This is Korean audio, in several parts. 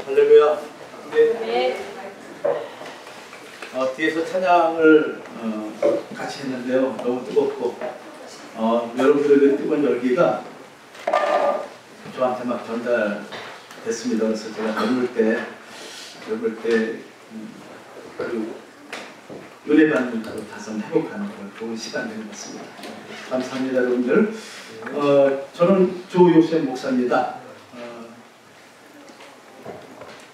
할렐루야. 네. 뒤에서 찬양을 같이 했는데요. 너무 뜨겁고 여러분들의 뜨거운 열기가 저한테 막 전달됐습니다. 그래서 제가 젊을 때 그 은혜 받는 그 가슴 회복하는 그런 좋은 시간 된 것 같습니다. 감사합니다, 여러분들. 저는 조요셉 목사입니다.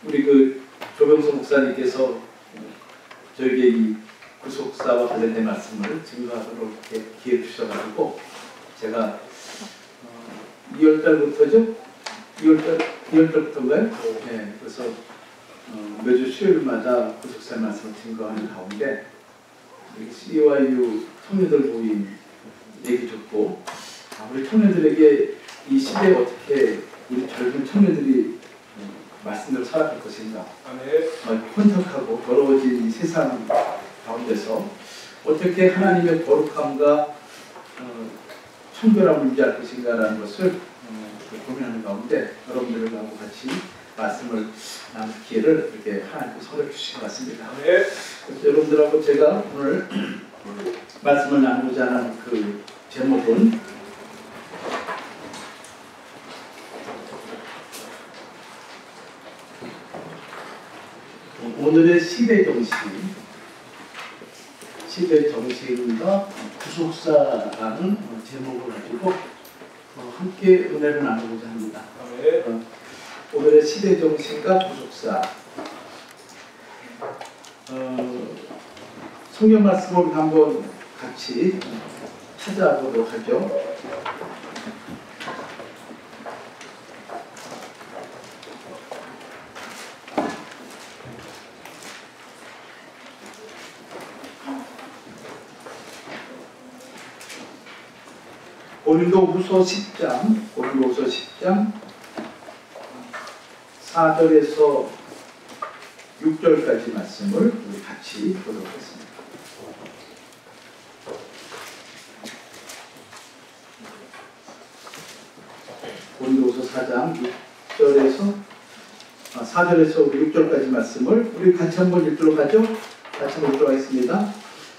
우리 그 조병석 목사님께서 저에게 이 구속사와 관련된 말씀을 증거하도록 이렇게 기회 주셔가지고 제가 2월달부터죠? 2월달부터인가요? 네, 그래서 매주 수요일마다 구속사 말씀을 증거하는 가운데 CYU 청년들 모임 얘기 듣고 우리 청년들에게 이 시대에 어떻게 우리 젊은 청년들이 말씀대로 살아갈 것인가, 혼탁하고 더러워진 이 세상 가운데서 어떻게 하나님의 거룩함과 청결함을 유지할 것인가라는 것을 고민하는 가운데 여러분들하고 같이 말씀을 나눌 기회를 이렇게 하나님께서 선물해 주신 것 같습니다. 그래서 여러분들하고 제가 오늘 말씀을 나누고자 하는 그 제목은 오늘의 시대 정신과 구속사라는 제목을 가지고 함께 은혜를 나누고자 합니다. 오늘의 시대 정신과 구속사. 성경 말씀을 한번 같이 찾아보도록 하죠. 고린도후서 10장 4절에서 6절까지 말씀을 우리 같이 보도록 하겠습니다. 고린도후서 4장 4절에서 6절까지 말씀을 우리 같이 한번 읽도록 하죠. 같이 한번 읽도록 하겠습니다.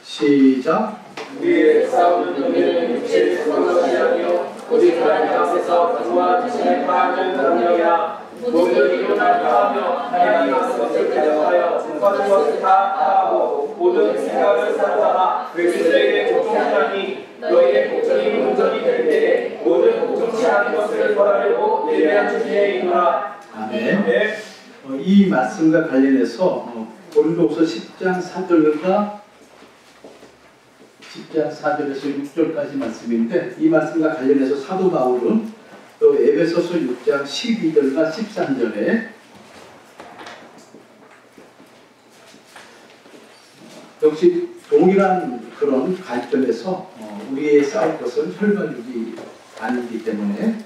시작. 우리의 싸우는 의미는 육체의 것이 아니요 오직 하나님 앞에서 그와 자신을 파하는 능력이라. 모든 일어날 파하며 하나님 앞에서 대적하여 증거하는 것을 다 파하고 모든 생각을 사로잡아 그리스도에게 복종하니 너희의 복종이 온전히 될 때에 모든 복종치 않은 것을 벌하려고 예배한 주님의 이노라. 아멘. 네. 이 말씀과 관련해서 고린도후서 10장 4절에서 6절까지 말씀인데 이 말씀과 관련해서 사도 바울은 또 에베소서 6장 12절과 13절에 역시 동일한 그런 관점에서 우리의 싸울 것은 혈관육이 아니기 때문에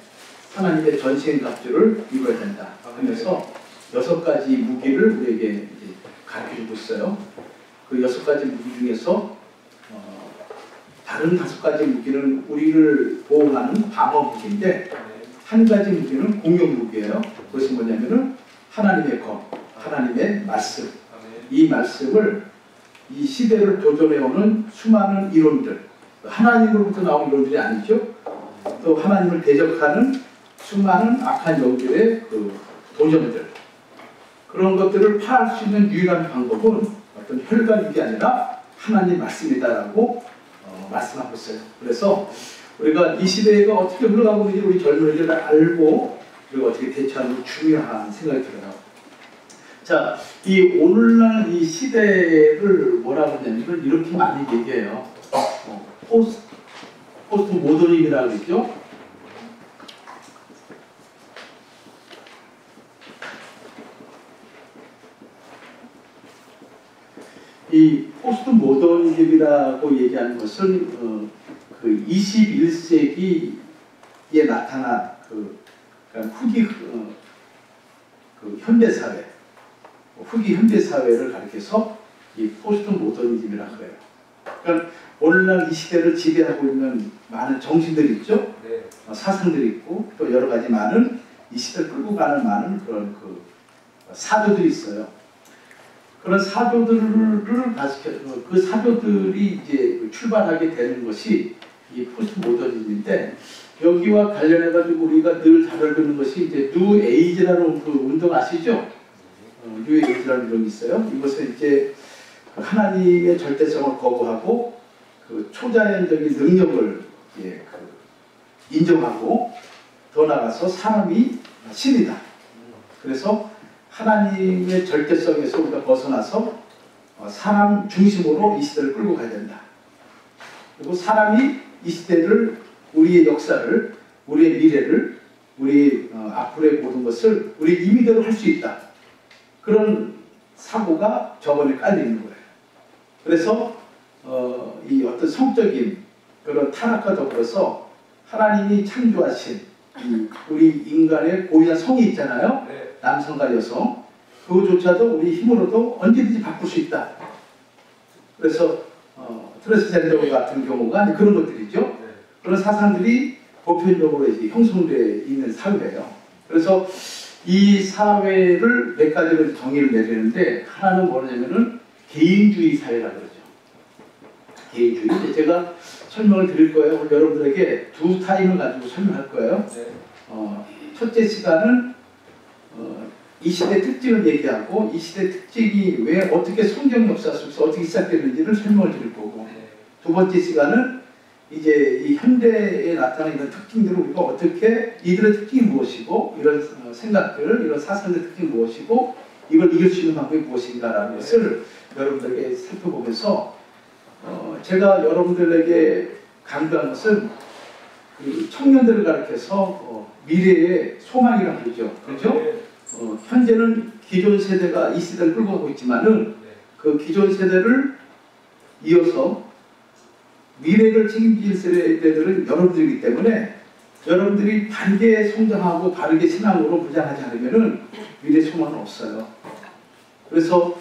하나님의 전신갑주를 입어야 된다 하면서 6가지 무기를 우리에게 이제 가르쳐주고 있어요. 그 6가지 무기 중에서 다른 5가지 무기는 우리를 보호하는 방어 무기인데 한 가지 무기는 공격 무기예요. 그것이 뭐냐면은 하나님의 것, 하나님의 말씀. 이 말씀을 이 시대를 도전해오는 수많은 이론들, 하나님으로부터 나온 이론들이 아니죠. 또 하나님을 대적하는 수많은 악한 영들의 그 도전들, 그런 것들을 파할 수 있는 유일한 방법은 어떤 혈관육이 아니라 하나님 말씀이다라고 말씀하고 있어요. 그래서 우리가 이 시대가 어떻게 흘러가고 있는지 우리 젊은이들 알고 그리고 어떻게 대처하는 게 중요한 생각이 들어요. 자, 이 오늘날 이 시대를 뭐라고 하냐면 이렇게 많이 얘기해요. 포스트 모더니즘이라고 그러죠. 이 포스트 모더니즘이라고 얘기하는 것은 그 21세기에 나타난 그러니까 후기 현대 사회를 가리켜서 이 포스트 모더니즘이라고 해요. 그러니까 오늘날 이 시대를 지배하고 있는 많은 정신들이 있죠. 사상들이 있고 또 여러 가지 많은 이 시대를 끌고 가는 많은 그런 그 사도들이 있어요. 그런 사도들을 가지켜 그 사도들이 이제 출발하게 되는 것이 이 포스트 모더니즘인데 여기와 관련해 가지고 우리가 늘 다루는 것이 이제 뉴 에이지라는 그 운동 아시죠? 뉴 에이지라는 운동이 있어요. 이것은 이제 하나님의 절대성을 거부하고 그 초자연적인 능력을 인정하고 더 나아가서 사람이 신이다. 그래서 하나님의 절대성에서 우리가 벗어나서 사람 중심으로 이 시대를 끌고 가야 된다. 그리고 사람이 이 시대를 우리의 역사를 우리의 미래를 우리 앞으로의 모든 것을 우리 임의대로 할 수 있다. 그런 사고가 저번에 깔려 있는 거예요. 그래서 이 어떤 성적인 그런 타락과 더불어서 하나님이 창조하신 우리 인간의 고유한 성이 있잖아요. 네. 남성과 여성. 그거조차도 우리 힘으로도 언제든지 바꿀 수 있다. 그래서 트랜스젠더 같은 경우가 그런 것들이죠. 네. 그런 사상들이 보편적으로 이제 형성되어 있는 사회예요. 그래서 이 사회를 몇 가지로 정의를 내리는데 하나는 뭐냐면은 개인주의 사회라고 그러죠. 개인주의. 제가 설명을 드릴 거예요. 오늘 여러분들에게 두 타임을 가지고 설명할 거예요. 네. 첫째 시간은 이 시대 특징을 얘기하고 이 시대 특징이 왜 어떻게 성경 역사 속에서 어떻게 시작됐는지를 설명을 드릴 거고 두 번째 시간은 이제 이 현대에 나타나는 이런 특징들을 우리가 어떻게 이들의 특징이 무엇이고 이런 생각들, 이런 사상의 특징이 무엇이고 이걸 이길 수 있는 방법이 무엇인가라는 것을 여러분들에게 살펴보면서 제가 여러분들에게 강조한 것은 그 청년들을 가르쳐서 미래의 소망이라고 그러죠. 그렇죠? 현재는 기존 세대가 이 시대를 끌고 가고 있지만은 그 기존 세대를 이어서 미래를 책임질 세대들은 여러분들이기 때문에 여러분들이 바르게 성장하고 바르게 신앙으로 무장하지 않으면은 미래 소망은 없어요. 그래서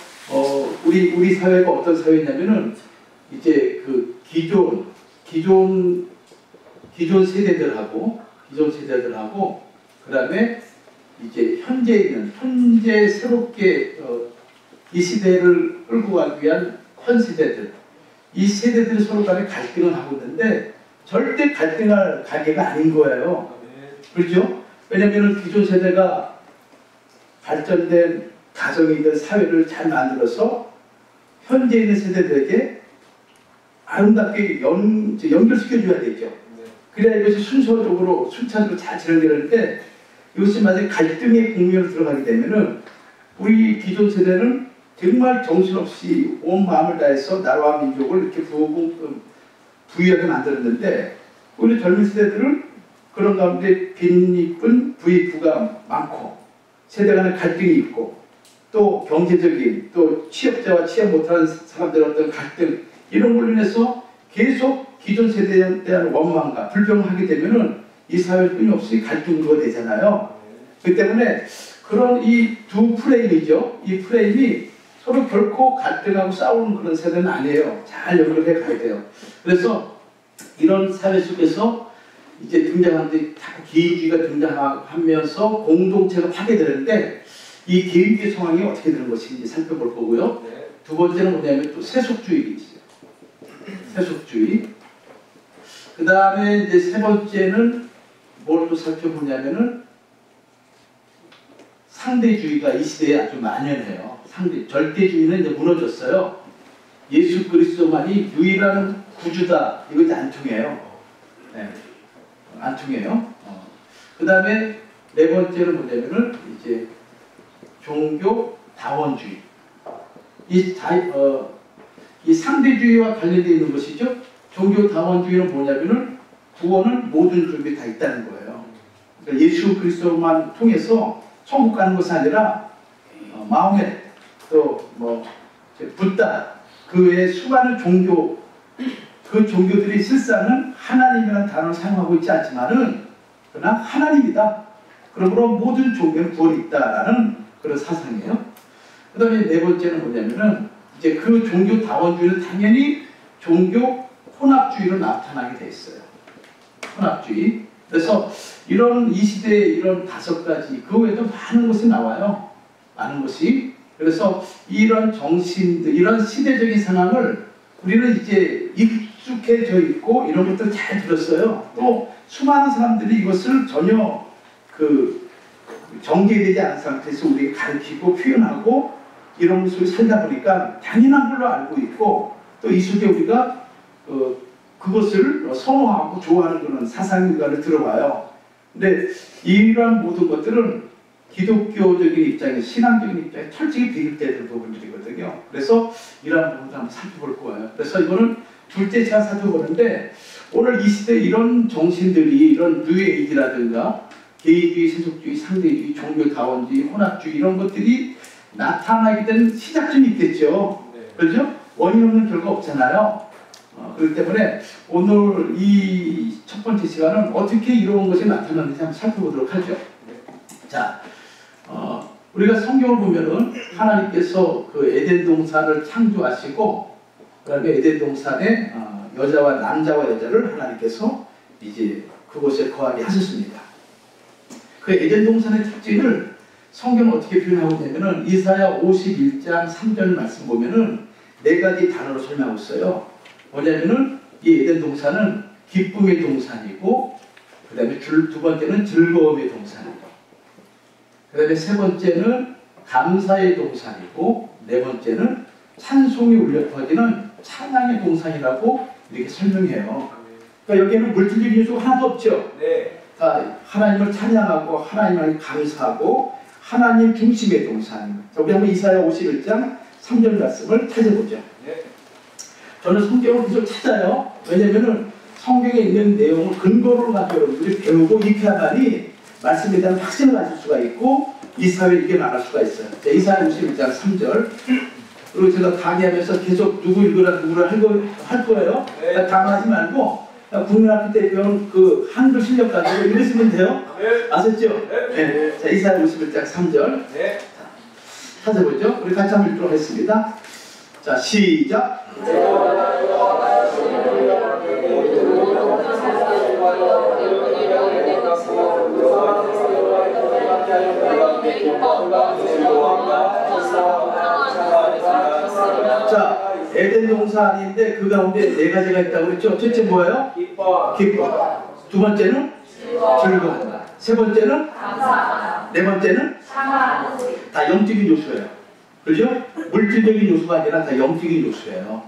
우리 사회가 어떤 사회냐면은 이제 그 기존 세대들하고 그 다음에 이제 현재 새롭게 이 시대를 끌고 가기 위한 현 세대들, 이 세대들이 서로 간에 갈등을 하고 있는데 절대 갈등할 관계가 아닌 거예요. 그렇죠? 왜냐하면 기존 세대가 발전된 가정이든 사회를 잘 만들어서 현재 있는 세대들에게 아름답게 연결시켜줘야 되죠. 그래야 이것이 순차적으로 잘 진행되는데 이것이 만약에 갈등의 국면으로 들어가게 되면은 우리 기존 세대는 정말 정신없이 온 마음을 다해서 나라와 민족을 이렇게 부유하게 만들었는데 우리 젊은 세대들은 그런 가운데 빈익분 부익부가 많고 세대 간의 갈등이 있고 또 경제적인 또 취업자와 취업 못하는 사람들의 어떤 갈등 이런 걸로 인해서 계속 기존 세대에 대한 원망과 불평을 하게 되면은 이 사회 끊임없이 갈등구가 되잖아요. 그 때문에 그런 이 두 프레임이죠. 이 프레임이 서로 결코 갈등하고 싸우는 그런 세대는 아니에요. 잘 연결해 가야 돼요. 그래서 이런 사회 속에서 이제 등장하는데 자꾸 개인주의가 등장하면서 공동체가 파괴되는데 이 개인주의 상황이 어떻게 되는 것인지 살펴볼 거고요. 두 번째는 뭐냐면 또 세속주의가 있어요. 세속주의. 그 다음에 이제 세 번째는 뭘 또 살펴보냐면은 상대주의가 이 시대에 아주 만연해요. 절대주의는 이제 무너졌어요. 예수 그리스도만이 유일한 구주다. 이거 이제 안 통해요. 네. 안 통해요. 그 다음에 네 번째는 뭐냐면은 이제 종교 다원주의. 이 상대주의와 관련되어 있는 것이죠. 종교 다원주의는 뭐냐면은 구원은 모든 종교에 다 있다는 거예요. 그러니까 예수 그리스도만 통해서 천국 가는 것이 아니라 마음에 또 뭐 붓다 그 외에 수많은 종교 그 종교들이 실상은 하나님이라는 단어를 사용하고 있지 않지만은 그러나 하나님이다. 그러므로 모든 종교는 구원이 있다라는 그런 사상이에요. 그 다음에 네 번째는 뭐냐면은 이제 그 종교 다원주의는 당연히 종교 혼합주의로 나타나게 돼 있어요. 혼합주의. 그래서 이런 이 시대에 이런 다섯 가지 그 외에도 많은 것이 나와요. 아는 것이. 그래서 이런 정신들, 이런 시대적인 상황을 우리는 이제 익숙해져 있고 이런 것들 잘 들었어요. 또 수많은 사람들이 이것을 전혀 그 정제되지 않은 상태에서 우리에게 가르치고 표현하고 이런 모습을 살다 보니까 당연한 걸로 알고 있고 또 이 속에 우리가 그것을 선호하고 좋아하는 그런 사상가를 들어봐요. 근데 이러한 모든 것들은 기독교적인 입장에서 신앙적인 입장에 철저히 비립되는 부분들이거든요. 그래서 이러한 부분을 한번 살펴볼 거예요. 그래서 이거는 둘째 차례 살펴보는데 오늘 이 시대에 이런 정신들이 이런 뉴에이지라든가 개인주의, 세속주의, 상대주의, 종교다원주의, 혼합주의 이런 것들이 나타나게 된 시작점이 있겠죠. 그렇죠? 원인 없는 결과 없잖아요. 그렇기 때문에 오늘 이 첫 번째 시간은 어떻게 이런 것이 나타나는지 한번 살펴보도록 하죠. 자, 우리가 성경을 보면은 하나님께서 그 에덴 동산을 창조하시고 그다음에 에덴 동산에 여자와 남자와 여자를 하나님께서 이제 그곳에 거하게 하셨습니다. 그 에덴 동산의 특징을 성경은 어떻게 표현하고 있냐면은 이사야 51장 3절 말씀 보면은 4가지 단어로 설명하고 있어요. 뭐냐면은 이 에덴 동산은 기쁨의 동산이고, 그 다음에 두 번째는 즐거움의 동산이고, 그 다음에 세 번째는 감사의 동산이고, 네 번째는 찬송이 울려 퍼지는 찬양의 동산이라고 이렇게 설명해요. 그러니까 여기에는 물질적인 요소가 하나도 없죠. 네. 그러니까 하나님을 찬양하고 하나님을 감사하고 하나님 중심의 동산. 자, 우리 한번 이사야 51장 3절 말씀을 찾아보죠. 네. 저는 성경을 계속 찾아요. 왜냐하면 성경에 있는 내용을 근거로 가지고 여러분들이 배우고 익혀야만이 말씀에 대한 확신을 가질 수가 있고 이 사회에 이게 나갈 수가 있어요. 자, 이사야 51장 3절. 그리고 제가 강의하면서 계속 누구 읽으라 누구를 할 거예요. 네. 당황하지 말고 국민학교 때 배운 그 한글 실력 가지고 읽으시면 돼요. 네. 아셨죠? 네. 네. 자, 이사야 51장 3절. 네. 찾아보죠. 우리 같이 한번 읽도록 하겠습니다. 자, 시작. 자, 에덴 동산인데 그 가운데 4가지가 있다고 그랬죠. 첫째 뭐예요? 기뻐. 기뻐. 두 번째는 즐거워한다. 세 번째는 감사하다. 네 번째는 사랑하는 다 영적인 요소예요. 그렇죠? 물질적인 요소가 아니라 다 영적인 요소예요.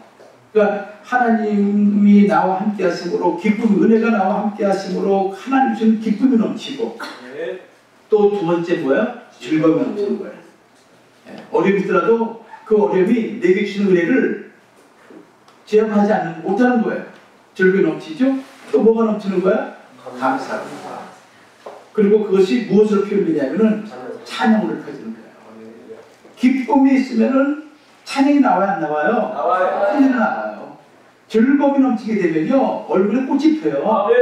그러니까 하나님이 나와 함께 하심으로 기쁨, 은혜가 나와 함께 하심으로 하나님 주신 기쁨이 넘치고 네. 또 두 번째 뭐예요? 즐거움이 넘치는 거예요. 어려움이 있더라도 그 어려움이 내게 주신 은혜를 제압하지 못하는 거예요. 즐거움이 넘치죠? 또 뭐가 넘치는 거예요? 감사합니다. 그리고 그것이 무엇으로 표현되냐면은 찬양으로 펴지는 거예요. 기쁨이 있으면은 찬양이 나와요, 안 나와요? 나와요. 찬양이 나와요. 즐거움이 넘치게 되면요 얼굴에 꽃이 펴요. 네.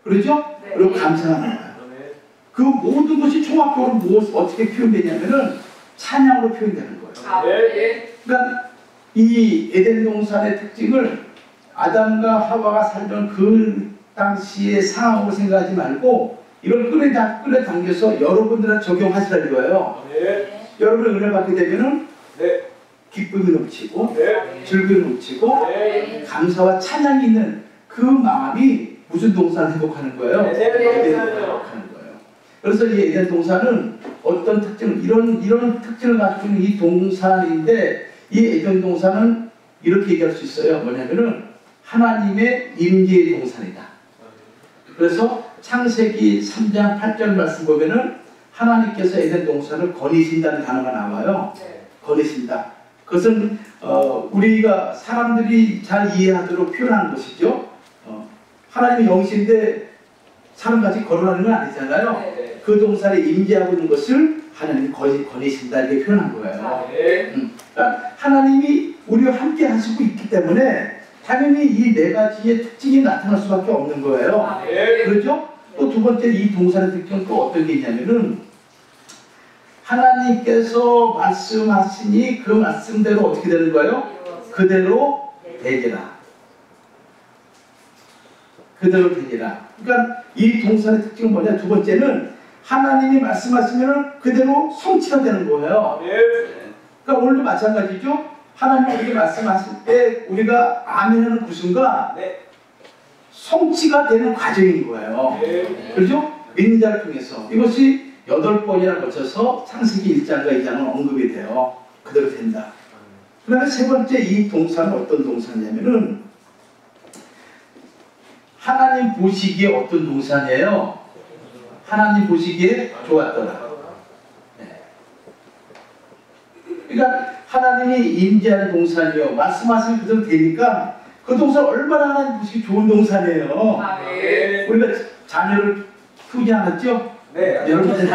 그렇죠? 네. 그리고 감사가 나와요. 네. 그 모든 것이 종합적으로 어떻게 표현되냐면은 찬양으로 표현되는 거예요. 네. 그러니까 이 에덴 동산의 특징을 아담과 하와가 살던 그 당시의 상황으로 생각하지 말고 이걸 끌어당겨서 여러분들한테 적용하시라 이거예요. 네. 여러분이 은혜 받게 되면은 네. 기쁨이 넘치고 네. 즐거움이 넘치고 네. 감사와 찬양이 있는 그 마음이 무슨 동산을 회복하는 거예요? 에덴 동산이요. 회복하는 거예요. 그래서 이 에덴 동산은 어떤 특징, 이런 특징을 가지고 있는 이 동산인데 이 에덴 동산은 이렇게 얘기할 수 있어요. 뭐냐면은 하나님의 임재의 동산이다. 그래서 창세기 3장 8절 말씀 보면은 하나님께서 에덴 동산을 거니신다는 단어가 나와요. 거니신다. 그것은 우리가 사람들이 잘 이해하도록 표현하는 것이죠. 하나님이 영이신데 사람같이 걸어가는 건 아니잖아요. 그 동산에 임재하고 있는 것을 하나님이 거니신다 이렇게 표현한 거예요. 그러니까 하나님이 우리와 함께 하시고 있기 때문에 당연히 이 4가지의 특징이 나타날 수밖에 없는 거예요. 그렇죠? 또 두 번째 이 동산의 특징은 또 어떤 게 있냐면은 하나님께서 말씀하시니 그 말씀대로 어떻게 되는 거예요? 그대로 되리라. 그대로 되리라. 그러니까 이 동산의 특징은 뭐냐? 두 번째는 하나님이 말씀하시면 그대로 성취가 되는 거예요. 그러니까 오늘도 마찬가지죠. 하나님 우리에게 말씀하실 때 우리가 아멘하는 그 순간 성취가 되는 과정인 거예요. 그렇죠? 믿는 자를 통해서 이것이 8번이나 거쳐서 창세기 1장과 2장은 언급이 돼요. 그대로 된다. 그 다음에 세 번째 이 동사는 어떤 동사냐면은 하나님 보시기에 어떤 동사냐요? 하나님 보시기에 좋았더라. 네. 그러니까 하나님이 임재하는 동사니요. 말씀하시면 그대로 되니까 그 동사 얼마나 하나님 보시기 좋은 동사네요. 우리가 자녀를 키우지 않았죠? 네. 여러분들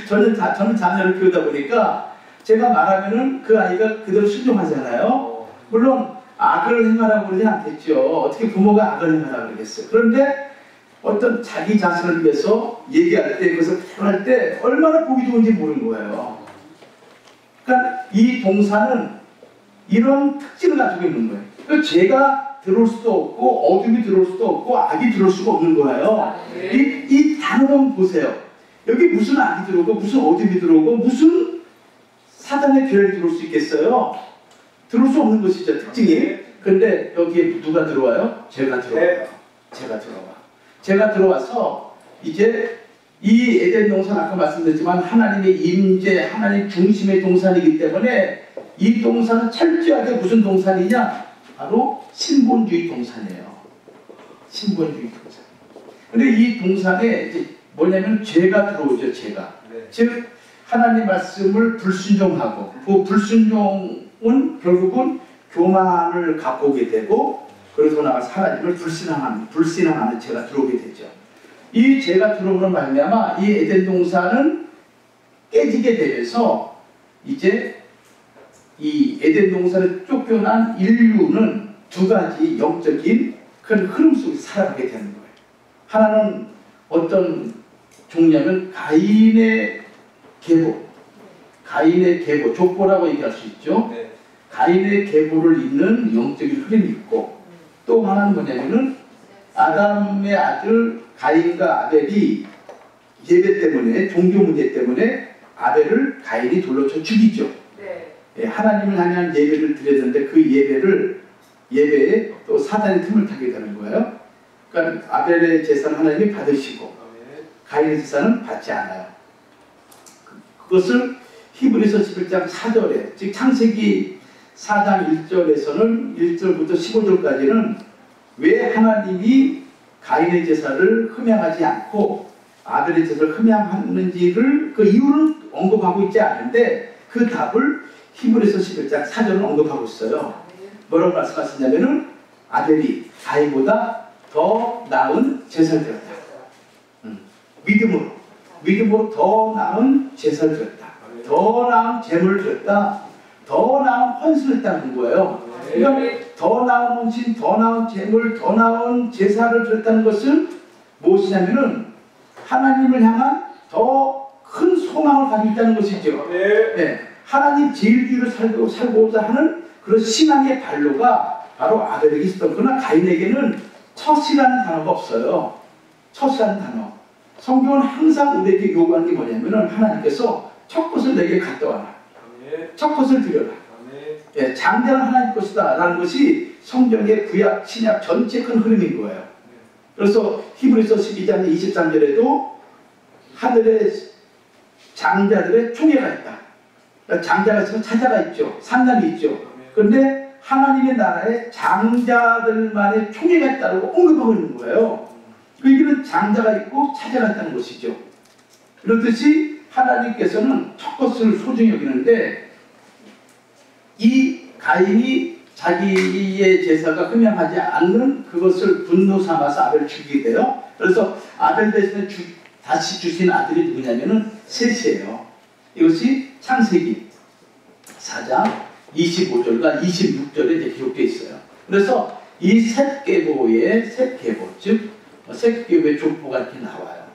저는 자녀를 키우다 보니까 제가 말하면은 그 아이가 그대로 순종하잖아요. 물론 악을 행하라고 그러지 않겠죠. 어떻게 부모가 악을 행하라고 그러겠어요. 그런데 어떤 자기 자신을 위해서 얘기할 때, 그것을 표현할 때 얼마나 보기 좋은지 모르는 거예요. 그러니까 이 동사는 이런 특징을 가지고 있는 거예요. 그러니까 죄가 들어올 수도 없고 어둠이 들어올 수도 없고 악이 들어올 수가 없는 거예요. 이 단어만 보세요. 여기 무슨 악이 들어오고 무슨 어둠이 들어오고 무슨 사단의 괴력이 들어올 수 있겠어요? 들어올 수 없는 것이죠, 특징이. 그런데 여기에 누가 들어와요? 죄가 들어와요. 죄가 들어와서 이제 이 에덴 동산 아까 말씀드렸지만 하나님의 임재, 하나님 중심의 동산이기 때문에 이 동산은 철저하게 무슨 동산이냐? 바로 신본주의 동산이에요. 신본주의 동산. 근데 이 동산에 이제 뭐냐면 죄가 들어오죠, 죄가. 즉 하나님 말씀을 불순종하고 그 불순종은 결국은 교만을 갖고 오게 되고 그러고 나가서 하나님을 불신앙하는 죄가 들어오게 되죠. 이 죄가 들어오는 말미암아 이 에덴 동산은 깨지게 되면서 이제 이 에덴 동산을 쫓겨난 인류는 두 가지 영적인 큰 흐름 속에 살아가게 되는 거예요. 하나는 어떤 종류냐면 가인의 계보, 족보라고 얘기할 수 있죠. 가인의 계보를 잇는 영적인 흐름이 있고 또 하나는 뭐냐면은 아담의 아들 가인과 아벨이 예배 때문에 종교 문제 때문에 아벨을 가인이 돌려쳐 죽이죠. 예, 하나님을 향한 예배를 드렸는데 그 예배에 또 사단의 틈을 타게 되는 거예요. 그러니까 아벨의 제사는 하나님이 받으시고 가인의 제사는 받지 않아요. 그것을 히브리서 11장 4절에 즉 창세기 4장 1절에서는 1절부터 15절까지는 왜 하나님이 가인의 제사를 흠양하지 않고 아벨의 제사를 흠양하는지를 그 이유를 언급하고 있지 않은데 그 답을 히브리서 11장 4절은 언급하고 있어요. 뭐라고 말씀하시냐면은 아벨이 가인보다 더 나은 제사를 드렸다. 믿음으로 더 나은 제사를 드렸다. 더 나은 제물을 드렸다. 더 나은 헌신을 했다는 거예요. 그러니까 더 나은 헌신, 더 나은 제물, 더 나은 제사를 드렸다는 것은 무엇이냐면은 하나님을 향한 더 큰 소망을 가지고 있다는 것이죠. 네. 하나님 제일주의로 살고자 하는 그런 신앙의 발로가 바로 아벨에게 있었던 그러나 가인에게는 첫이라는 단어가 없어요. 첫이라는 단어. 성경은 항상 우리에게 요구하는 게 뭐냐면은 하나님께서 첫 것을 내게 갖다 와라. 첫 것을 드려라. 예, 장자는 하나님 것이다 라는 것이 성경의 구약, 신약 전체 큰 흐름인 거예요. 그래서 히브리서 12장 23절에도 하늘의 장자들의 총회가 있다. 그러니까 장자가 있으면 차자가 있죠. 산남이 있죠. 그런데 하나님의 나라에 장자들만의 총회가 있다고 언급하고 있는 거예요. 그 얘기는 장자가 있고 차자가 있다는 것이죠. 그렇듯이 하나님께서는 첫 것을 소중히 여기는데 이 가인이 자기의 제사가 흠양하지 않는 그것을 분노 삼아서 아벨을 죽이게 돼요. 그래서 아벨 대신에 다시 주신 아들이 누구냐면은 셋이에요. 이것이 창세기 4장 25절과 26절에 이제 기록되어 있어요. 그래서 이 셋 계보, 즉 셋 계보의 족보가 이렇게 나와요.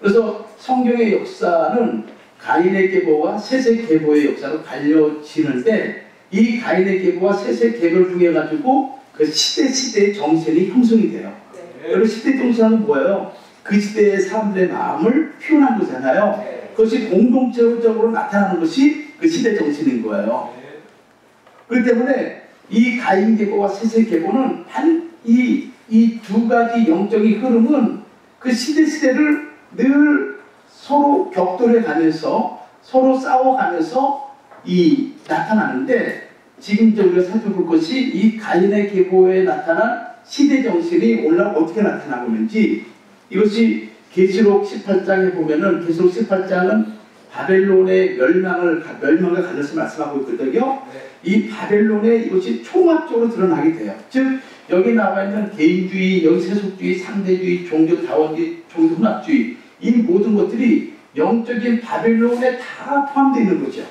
그래서 성경의 역사는 가인의 계보와 셋의 계보의 역사로 갈려지는데 이 가인의 계보와 셋의 계보를 통해 가지고 그 시대의 정신이 형성이 돼요. 그리고 시대 정신은 뭐예요? 그 시대의 사람들의 마음을 표현한 거잖아요. 그것이 공동체적으로 나타나는 것이 그 시대 정신인 거예요. 그렇기 때문에 이 가인 계보와 셋의 계보는 이 두 가지 영적인 흐름은 그 시대를 늘 서로 격돌해 가면서 서로 싸워가면서 나타나는데, 지금 우리가 살펴볼 것이 이 가인의 계보에 나타난 시대 정신이 오늘날 어떻게 나타나고 있는지, 이것이 계시록 18장에 보면은, 계시록 18장은 바벨론의 멸망을 가능성을 말씀하고 있거든요. 이 바벨론의 이것이 총합적으로 드러나게 돼요. 즉 여기 나와 있는 개인주의, 여기 세속주의, 상대주의, 종교 다원주의, 종교 혼합주의, 이 모든 것들이 영적인 바벨론에 다 포함되어 있는 거죠.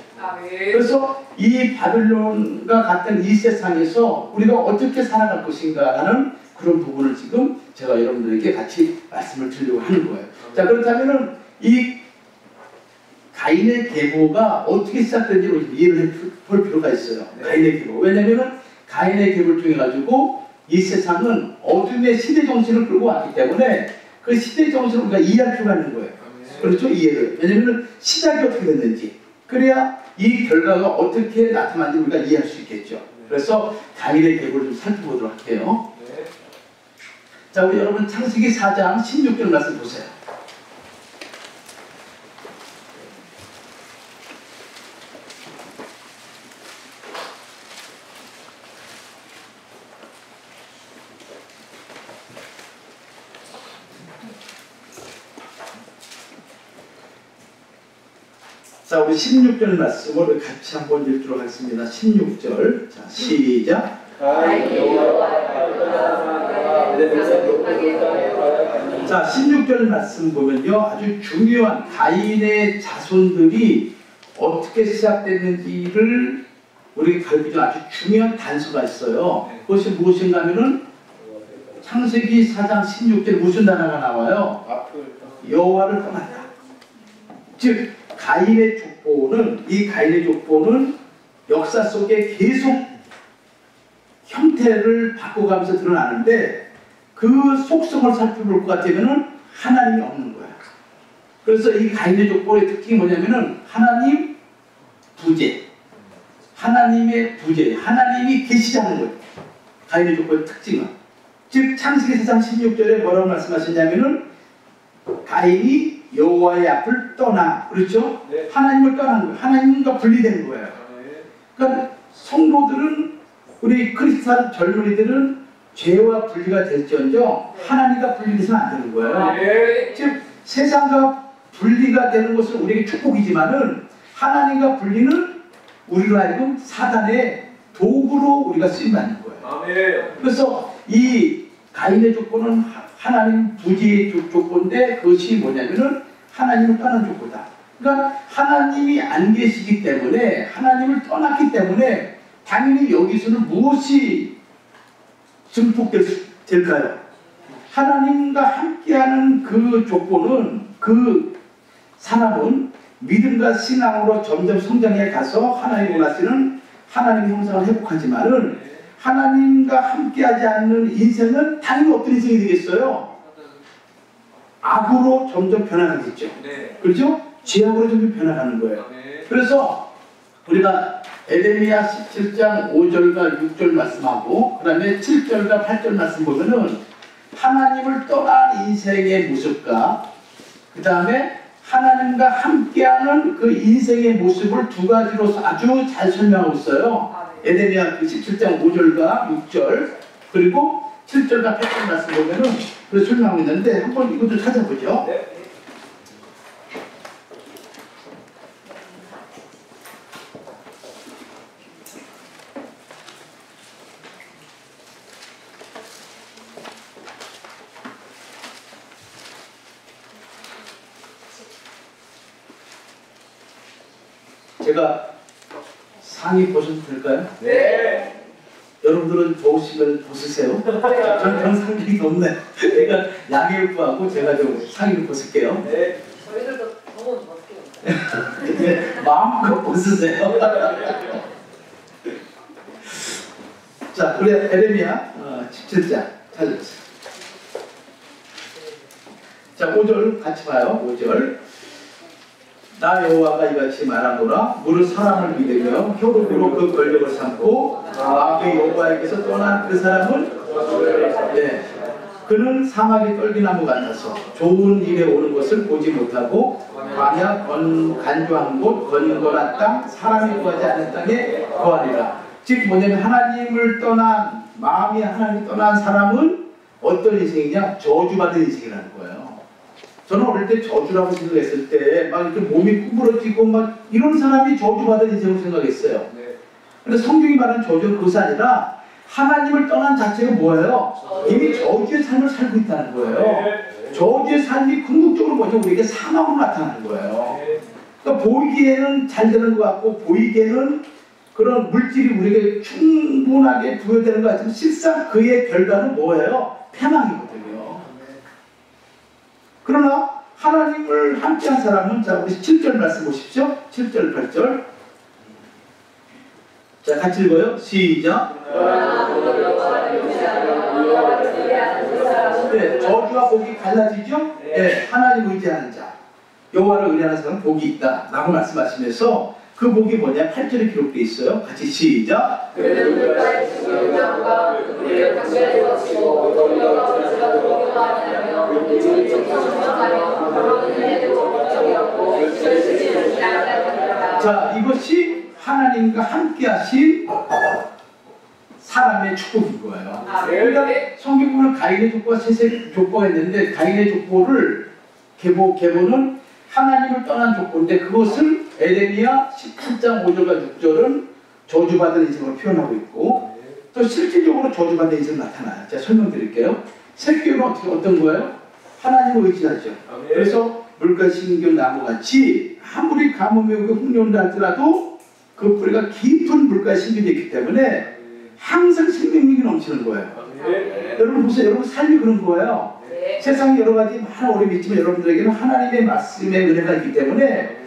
그래서 이 바벨론과 같은 이 세상에서 우리가 어떻게 살아갈 것인가라는 그런 부분을 지금 제가 여러분들에게 같이 말씀을 드리려고 하는 거예요. 자, 그렇다면은 이 가인의 계보가 어떻게 시작된지 이해를 볼 필요가 있어요. 가인의 계보. 왜냐면은 가인의 계보를 통해 가지고 이 세상은 어둠의 시대 정신을 끌고 왔기 때문에 그 시대 정신을 우리가 이해할 필요가 있는 거예요. 그렇죠? 이해를. 왜냐면은 시작이 어떻게 됐는지, 그래야 이 결과가 어떻게 나타나는지 우리가 이해할 수 있겠죠. 그래서 가인의 계보를 좀 살펴보도록 할게요. 자, 우리 여러분 창세기 4장 16절 말씀 보세요. 자, 우리 16절 말씀을 같이 한번 읽도록 하겠습니다. 16절. 자, 시작. 자, 16절 말씀 보면요, 아주 중요한 가인의 자손들이 어떻게 시작됐는지를 우리가 가르치는 아주 중요한 단서가 있어요. 그것이 무엇인가 하면은 창세기 4장 16절에 무슨 단어가 나와요? 여호와를 떠났다. 즉 가인의 족보는, 이 가인의 족보는 역사 속에 계속 형태를 바꿔가면서 드러나는데, 그 속성을 살펴볼 것 같으면 하나님이 없는 거야. 그래서 이 가인의 족보의 특징이 뭐냐면은 하나님 부재, 하나님의 부재, 하나님이 계시지 않는 거예요. 가인의 족보의 특징은. 즉 창세기 4장 16절에 뭐라고 말씀하셨냐면은 가인이 여호와의 앞을 떠나, 그렇죠? 네. 하나님을 떠난 거예요. 하나님과 분리된 거예요. 그러니까 성도들은, 우리 크리스찬 젊은이들은 죄와 분리가 될지언정 하나님과 분리돼서는 안 되는 거예요. 네. 즉 세상과 분리가 되는 것은 우리에게 축복이지만은 하나님과 분리는 우리로 하여금 사단의 도구로 우리가 쓰임받는 거예요. 네. 그래서 이 가인의 족보는 하나님 부지의 족보인데, 그것이 뭐냐면은 하나님을 떠난 족보다. 그러니까 하나님이 안 계시기 때문에, 하나님을 떠났기 때문에 당연히 여기서는 무엇이 증폭될까요? 하나님과 함께하는 그 족보는, 그 사람은 믿음과 신앙으로 점점 성장해 가서 하나님 원하시는 하나님 형상을 회복하지만은, 하나님과 함께하지 않는 인생은 당연히 어떤 인생이 되겠어요? 악으로 점점 변화가겠죠. 네. 그렇죠? 죄악으로 점점 변화가는 거예요. 네. 그래서 우리가 에레미야 17장 5절과 6절 말씀하고 그 다음에 7절과 8절 말씀 보면은 하나님을 떠난 인생의 모습과 그 다음에 하나님과 함께하는 그 인생의 모습을 두 가지로서 아주 잘 설명하고 있어요. 에레미야 17장 5절과 6절 그리고 7절과 8절 말씀 보면은 그래서 설명하고 있는데 한번 이것도 찾아보죠. 네. 제가 상의 벗어도 될까요? 네. 여러분들은 더우시면 벗으세요. 저는 상당히 덥네. 제가 양해구하고 제가 좀 상의를 벗을게요. 네. 저희들도 더운 벗게요. 네, 마음껏 벗으세요. 자, 우리 에레미야 17장 찾아주세요. 자, 5절 같이 봐요. 5절. 나 여호와가 이같이 말하노라. 무릇 사람을 믿으며 혈육으로 그 권력을 삼고 마음의 여호와에게서 떠난 그 사람은 그는 사막의 떨기나무 같아서 좋은 일에 오는 것을 보지 못하고 광야 간조한 곳 건건한 땅 사람이 구하지 않는 땅에 거하리라. 즉 뭐냐면 하나님을 떠난 마음이 하나님을 떠난 사람은 어떤 인생이냐? 저주받은 인생이라는 거예요. 저는 어릴 때 저주라고 생각했을 때 막 이렇게 몸이 구부러지고 막 이런 사람이 저주받은 인생으로 생각했어요. 근데 성경이 말하는 저주는 그것이 아니라 하나님을 떠난 자체가 뭐예요? 이미 저주의 삶을 살고 있다는 거예요. 저주의 삶이 궁극적으로 뭐죠? 우리에게 사망으로 나타나는 거예요. 그러니까 보이기에는 잘 되는 것 같고 보이기에는 그런 물질이 우리에게 충분하게 부여되는 것 같지만 실상 그의 결과는 뭐예요? 패망이거든요. 그러나 하나님을 함께한 사람은 자 우리 7절 말씀 보십시오. 7절 8절 자 같이 읽어요. 시작. 네, 저주와 복이 갈라지죠? 네, 하나님 의지하는 자 여호와를 의뢰하는 사람은 복이 있다 라고 말씀하시면서 그 복이 뭐냐? 8절에 기록되어 있어요. 같이 시작. 자, 이것이 하나님과 함께 하신 사람의 축복인 거예요. 그러니까 성경 보면 가인의 족보와 셋의 족보가 있는데 가인의 족보를 계보는 하나님을 떠난 족보인데 그것을 에레미야 17장 5절과 6절은 저주받은 인생으로 표현하고 있고 또 실질적으로 저주받은 인생이 나타나요. 제가 설명드릴게요. 새끼는 어떤 거예요? 하나님을 의지하죠. 그래서 물과 신경 나무같이 아무리 가뭄이 오고 흉년을 할지라도 그 뿌리가 깊은 물과 신경이 있기 때문에 항상 생명력이 넘치는 거예요. 여러분 보세요. 여러분 삶이 그런 거예요. 세상에 여러 가지 많은 어려움이 있지만 여러분들에게는 하나님의 말씀의 은혜가 있기 때문에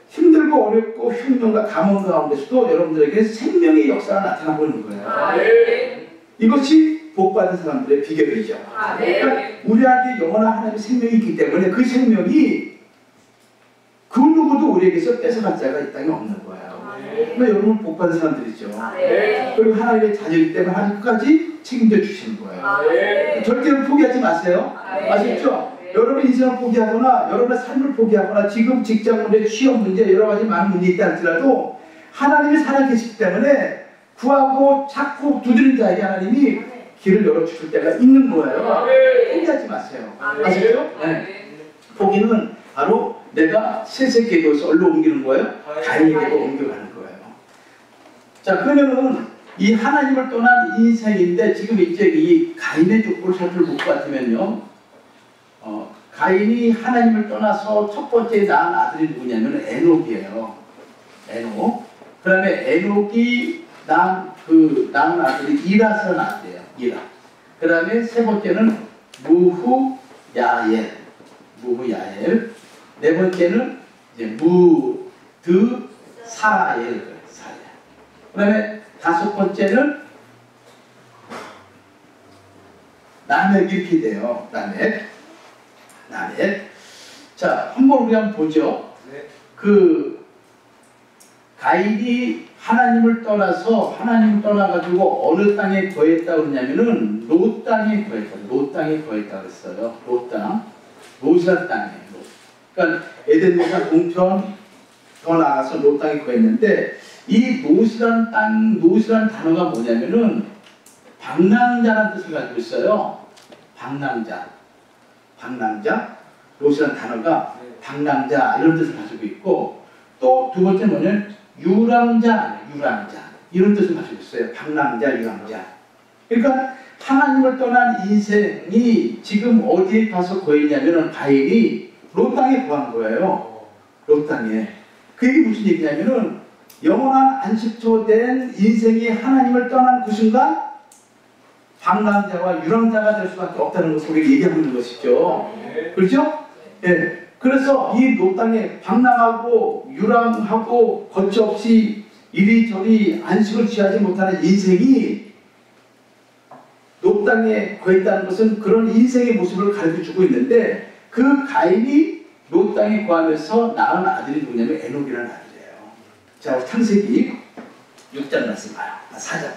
힘들고 어렵고 흉년과 가뭄 가운데서도 여러분들에게 생명의 역사가 나타나고 있는 거예요. 이것이 복받은 사람들의 비결이죠. 그러니까 우리에게 영원한 하나님의 생명이 있기 때문에 그 생명이 그 누구도 우리에게서 뺏어갈 자가 이 땅에 없는 거예요. 그러니까 여러분 복받은 사람들이죠. 그리고 하나님의 자녀이기 때문에 하나님 끝까지 책임져 주시는 거예요. 절대로 포기하지 마세요. 아시죠? 여러분 인생을 포기하거나 여러분의 삶을 포기하거나 지금 직장 문제, 취업 문제 여러 가지 많은 문제 있다 할지라도 하나님이 살아계시기 때문에 구하고 찾고 두드린 자에게 하나님이 길을 열어주실 때가 있는 거예요. 포기하지 마세요. 아시죠? 네. 포기는 바로 내가 셋의 계도에서 얼로 옮기는 거예요? 가인의 계도 옮겨가는 거예요. 자, 그러면은 이 하나님을 떠난 인생인데 지금 이제 이 가인의 족보를 살펴볼 것 같으면요. 가인이 하나님을 떠나서 첫 번째 낳은 아들이 누구냐면 에녹이에요. 에녹. 그 다음에 에녹이 낳은 아들이 이라스가 낳았대요. 이라. 그 다음에 세 번째는 무후야엘. 네 번째는 이제 무드사엘. 그 다음에 다섯 번째는 라멕 이렇게 돼요. 라멕. 자, 한번 우리 한번 보죠. 그 가인이 하나님을 떠나가지고 어느 땅에 거했다 그러냐면은 롯 땅에 거했다 그랬어요. 롯 땅. 롯이란 땅이에요. 그러니까 에덴동산 동편 더 나가서 롯 땅에 거했는데 이 롯이란 단어가 뭐냐면은 방랑자라는 뜻을 가지고 있어요. 방랑자. 롯이라는 단어가 방랑자 이런 뜻을 가지고 있고 또 두 번째 뭐냐면 유랑자 이런 뜻을 가지고 있어요. 방랑자, 유랑자. 그러니까 하나님을 떠난 인생이 지금 어디에 가서 거했냐면은 가인이 롯 땅에 거한 거예요. 롯 땅에. 그게 무슨 얘기냐면은 영원한 안식처 된 인생이 하나님을 떠난 그 순간 방랑자와 유랑자가 될 수밖에 없다는 것을 우리가 얘기하고 있는 것이죠. 그렇죠? 예. 그래서 이 롯 땅에 방랑하고 유랑하고 거침없이 이리저리 안식을 취하지 못하는 인생이 롯 땅에 거했다는 것은 그런 인생의 모습을 가르쳐주고 있는데 그 가인이 노 땅에 거하면서 낳은 아들이 누구냐면 에녹이라는 아들이에요. 자, 우리 창세기 6장 말씀 봐요. 4장.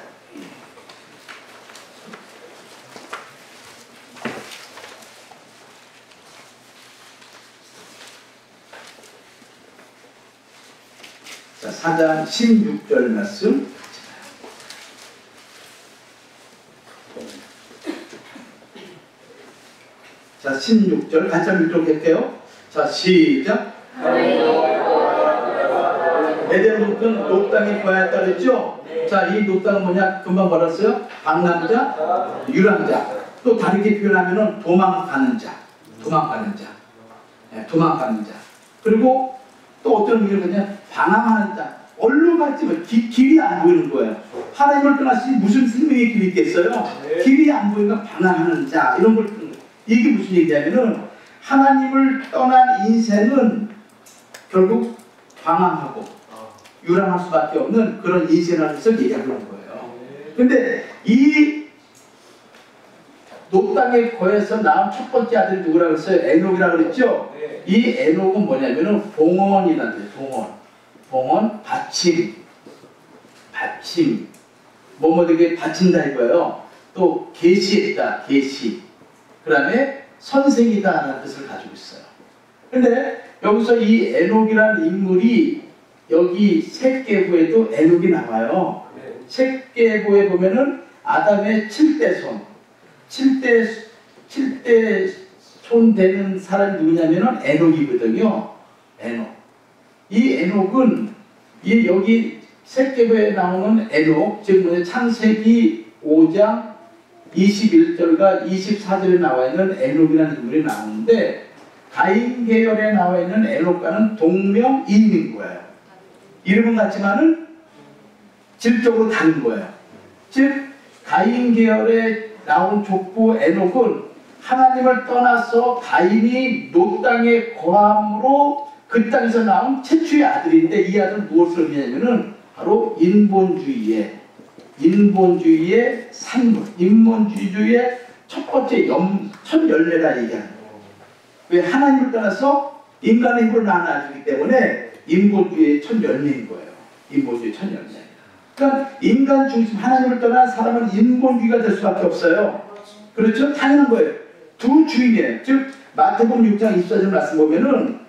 자, 4장 16절 말씀. 자, 16절 같이 한번 읽도록 자, 시작. 에덴은 노 땅에 거하였다 그랬죠? 자, 이 노 땅은 뭐냐? 금방 말했어요? 방랑자, 유랑자. 또 다르게 표현하면은 도망가는 자. 도망가는 자. 네, 도망가는 자. 그리고 또 어떤 의미를 그냥 방황하는 자. 얼로 갔지만 길이 안 보이는 거예요. 하나님을 떠나시 무슨 생명의 길이 있겠어요? 길이 안 보이니까 방황하는 자. 이런 걸 쓰는 거예요. 이게 무슨 얘기냐면은 하나님을 떠난 인생은 결국 방황하고 유랑할 수밖에 없는 그런 인생을 얘기하는 거예요. 근데 이 노 땅에 거해서 낳은 첫 번째 아들이 누구라고 했어요? 에녹이라고 그랬죠? 이 에녹은 뭐냐면은 봉헌이라는 거예요. 봉헌, 받침, 뭐뭐되게 바친다 이거예요. 또 계시했다, 계시. 그 다음에 선생이다라는 뜻을 가지고 있어요. 근데 여기서 이 에녹이라는 인물이 여기 셋계보에도 에녹이 나와요. 셋계보에 보면은 아담의 7대 손, 7대 손 되는 사람이 누구냐면은 에녹이거든요. 에녹. 이 에녹은 이 여기 셋계보에 나오는 에녹, 즉 창세기 5장 21절과 24절에 나와 있는 에녹이라는 인물이 나오는데 가인 계열에 나와 있는 에녹과는 동명이인인 거예요. 이름은 같지만은 질적으로 다른 거예요. 즉 가인 계열에 나온 족보 에녹은 하나님을 떠나서 가인이 노 땅에 거함으로 그 땅에서 나온 최초의 아들인데 이 아들은 무엇을 의미하냐면은 바로 인본주의의 산물, 인본주의의 첫 번째 첫 열매라 얘기하는 거예요. 왜 하나님을 떠나서 인간의 힘으로 낳은 아들이기 때문에 인본주의의 첫 열매인 거예요. 인본주의의 첫 열매. 그러니까 인간 중심 하나님을 떠난 사람은 인본주의가 될 수밖에 없어요. 그렇죠? 당연한 거예요. 두 주인이에요. 즉 마태복음 6장 24절 말씀 보면은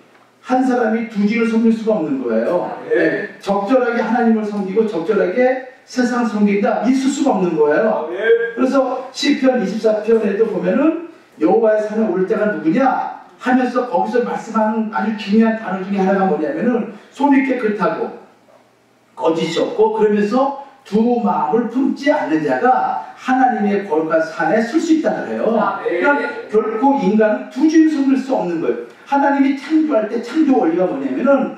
한 사람이 두 주인을 섬길 수가 없는 거예요. 네. 적절하게 하나님을 섬기고 적절하게 세상 섬긴다 있을 수가 없는 거예요. 그래서 시편 24편에도 보면은 여호와의 산에 오를 때가 누구냐 하면서 거기서 말씀하는 아주 중요한 단어 중에 하나가 뭐냐면은 손이 깨끗하고 거짓이 없고 그러면서 두 마음을 품지 않는 자가 하나님의 거룩한 산에 설 수 있다는 거예요. 그러니까 결코 인간은 두 주인을 섬길 수 없는 거예요. 하나님이 창조할 때 창조 원리가 뭐냐면은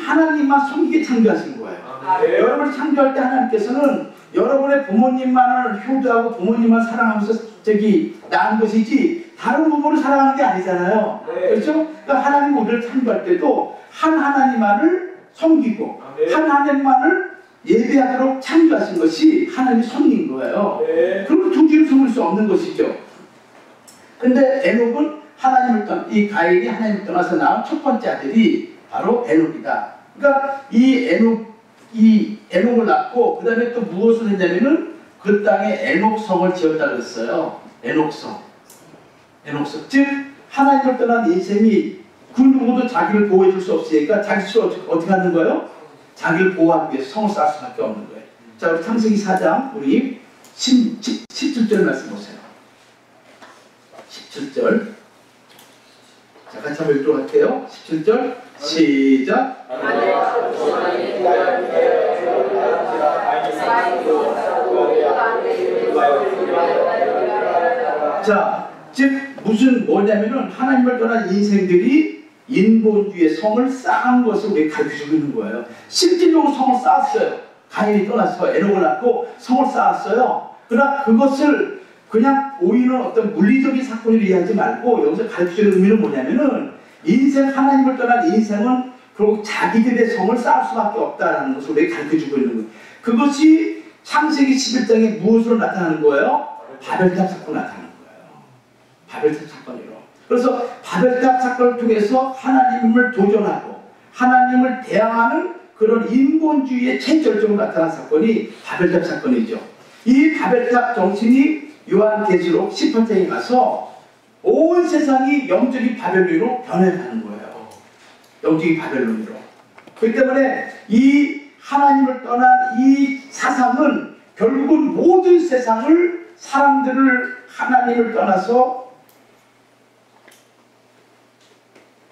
하나님만 섬기게 창조하신 거예요. 여러분을 창조할 때 하나님께서는 여러분의 부모님만을 효도하고 부모님만 사랑하면서 낳은 것이지 다른 부모를 사랑하는 게 아니잖아요. 그렇죠? 그러니까 하나님 우리를 창조할 때도 한 하나님만을 섬기고 한 하나님만을 예배하도록 창조하신 것이 하나님이 섬긴 거예요. 그럼 두 주인을 섬길 수 없는 것이죠. 근데 에녹은 이 가인이 하나님을 떠나서 낳은 첫 번째 아들이 바로 에녹이다. 그러니까 이 에녹을 낳고 그 다음에 또 무엇을 했냐면은 그 땅에 에녹성을 지었다 그랬어요. 에녹성. 즉 하나님을 떠난 인생이 그 누구도 자기를 보호해 줄 수 없으니까 자기 스스로 어떻게 하는 거예요? 자기를 보호하기 위해서 성을 쌓을 수밖에 없는 거예요. 자, 우리 창세기 4장 우리 17절 말씀 보세요. 17절. 자, 같이 한번 읽도록 할게요. 17절 시작. 자, 즉 뭐냐면은 하나님을 떠난 인생들이 인본주의의 성을 쌓은 것을 우리에게 가르쳐주고 있는 거예요. 실질적으로 성을 쌓았어요. 가인이 떠나서 에녹을 낳고 성을 쌓았어요. 그러나 그것을 그냥 보이는 어떤 물리적인 사건으로 이해하지 말고 여기서 가르쳐주는 의미는 뭐냐면은 하나님을 떠난 인생은 결국 자기들의 성을 쌓을 수밖에 없다는 것을 우리에게 가르쳐주고 있는 거예요. 그것이 창세기 11장에 무엇으로 나타나는 거예요? 바벨탑 사건으로 나타나는 거예요. 바벨탑 사건으로. 그래서 바벨탑 사건을 통해서 하나님을 도전하고 하나님을 대항하는 그런 인본주의의 최절정으로 나타난 사건이 바벨탑 사건이죠. 이 바벨탑 정신이 요한계시록 18장에 가서 온 세상이 영적인 바벨론으로 변해가는 거예요. 영적인 바벨론으로. 그렇기 때문에 이 하나님을 떠난 이 사상은 결국은 모든 세상을 사람들을 하나님을 떠나서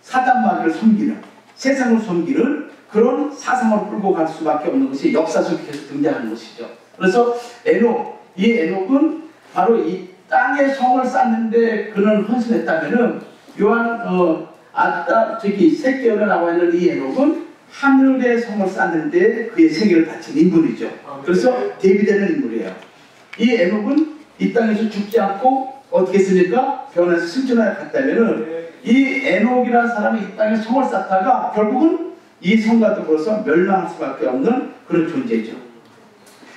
사단마귀를 섬기는 세상을 섬기는 그런 사상을 끌고 갈 수밖에 없는 것이 역사 속에서 등장하는 것이죠. 그래서 에녹, 이 에녹은 바로 이 땅에 성을 쌓는데 그는 헌신했다면은 요한 새끼언에 나와 있는 이 에녹은 하늘에 성을 쌓는데 그의 생애를 바친 인물이죠. 그래서 대비되는 인물이에요. 이 에녹은 이 땅에서 죽지 않고 어떻게 했습니까? 변해서 승천하여 갔다면은 이 에녹이라는 사람이 이 땅에 성을 쌓다가 결국은 이 성과 더불어서 멸망할 수밖에 없는 그런 존재죠.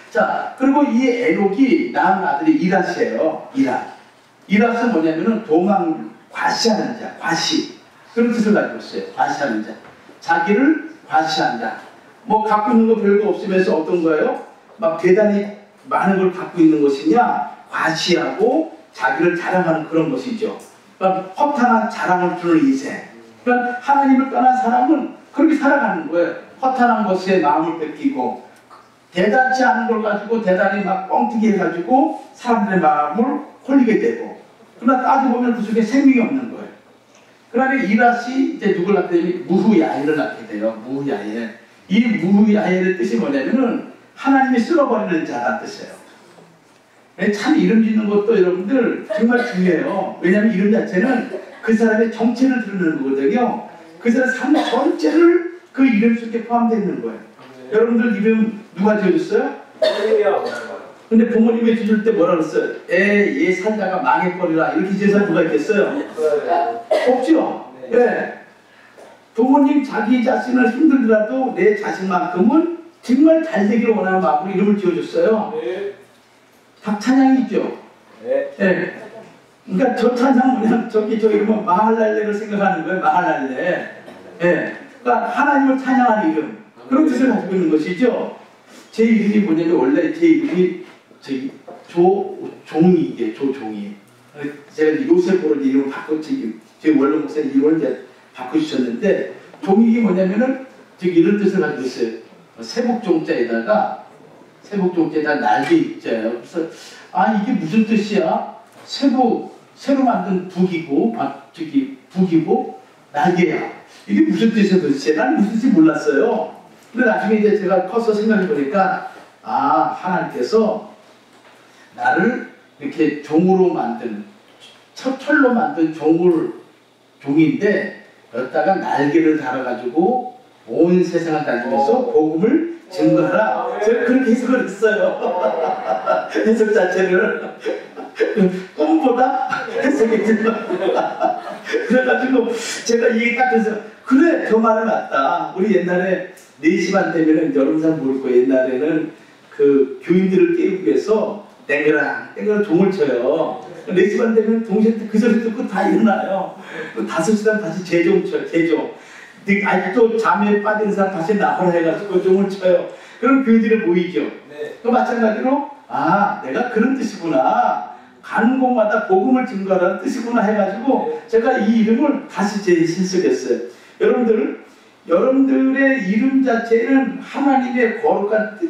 자, 그리고 이 에녹이 낳은 아들이 이랏이에요. 이랏은 뭐냐면은 과시하는 자, 과시. 그런 뜻을 가지고 있어요. 과시하는 자. 자기를 과시한다. 뭐 갖고 있는 거 별거 없으면서 어떤 거예요? 막 대단히 많은 걸 갖고 있는 것이냐? 과시하고 자기를 자랑하는 그런 것이죠. 그러니까 허탄한 자랑을 주는 인생. 그러니까 하나님을 떠난 사람은 그렇게 살아가는 거예요. 허탄한 것에 마음을 뺏기고 대단치 않은 걸 가지고 대단히 막 뻥튀기 해가지고 사람들의 마음을 홀리게 되고, 그러나 따져보면 그 속에 생명이 없는 거예요. 그러나 이랏이 이제 누굴 낳게 되면 무후야엘을 낳게 돼요. 무후야엘. 이 무후야엘의 뜻이 뭐냐면은 하나님이 쓸어버리는 자란 뜻이에요. 참 이름 짓는 것도 여러분들 정말 중요해요. 왜냐하면 이름 자체는 그 사람의 정체를 드러내는 거거든요. 그 사람의 삶 전체를 그 이름 속에 포함되어 있는 거예요. 여러분들 이름 누가 지어줬어요? 근데 부모님이 지을 때 뭐라 그랬어요? 얘 살다가 망해버리라 이렇게 지은 사람 누가 있겠어요? 없죠? 네. 부모님 자기 자신을 힘들더라도 내 자신만큼은 정말 잘 되기를 원하는 마음으로 이름을 지어줬어요. 박찬양이죠? 네. 그러니까 저 찬양 뭐냐면 저 이름은 마할랄레를 생각하는 거예요. 마할랄레. 네. 그러니까 하나님을 찬양하는 이름. 그런 뜻을 가지고 있는 것이죠. 제 이름이 뭐냐면 원래 제 이름이 조종이게 조종이. 제가 요셉으로 이름을 바꿨지. 제 원로 목사님 이름을 이제 바꿔주셨는데 종이 뭐냐면은 이런 뜻을 가지고 있어요. 세복종자에다가 날개 입자예요. 그래서 이게 무슨 뜻이야? 새로 만든 북이고 날개야. 이게 무슨 뜻이야 도대체? 난 무슨 뜻인지 몰랐어요. 근데 나중에 이제 제가 커서 생각해 보니까 하나님께서 나를 이렇게 종으로 만든 철로 만든 종인데 여기다가 날개를 달아가지고 온 세상을 다니면서 복음을 증거하라. 제가 그렇게 해석을 했어요. 해석 자체를 꿈보다 해석이 들어. 그래가지고 제가 이게 딱 해서 그래 저 말은 맞다. 우리 옛날에 4시 반 되면은 여러분들 모를 거예요. 옛날에는 그 교인들을 깨우기 위해서 땡그랑 종을 쳐요. 4시 반 되면 동시에 그 소리 듣고 다 일어나요. 5시 반 다시 재종 쳐요. 재종. 아직도 잠에 빠지는 사람 다시 나오라 해가지고 종을 쳐요. 그럼 교인들이 모이죠. 네. 또 마찬가지로 내가 그런 뜻이구나. 가는 곳마다 복음을 증거하라는 뜻이구나 해가지고 제가 이 이름을 다시 재해석했어요. 여러분들의 이름 자체는 하나님의 거룩한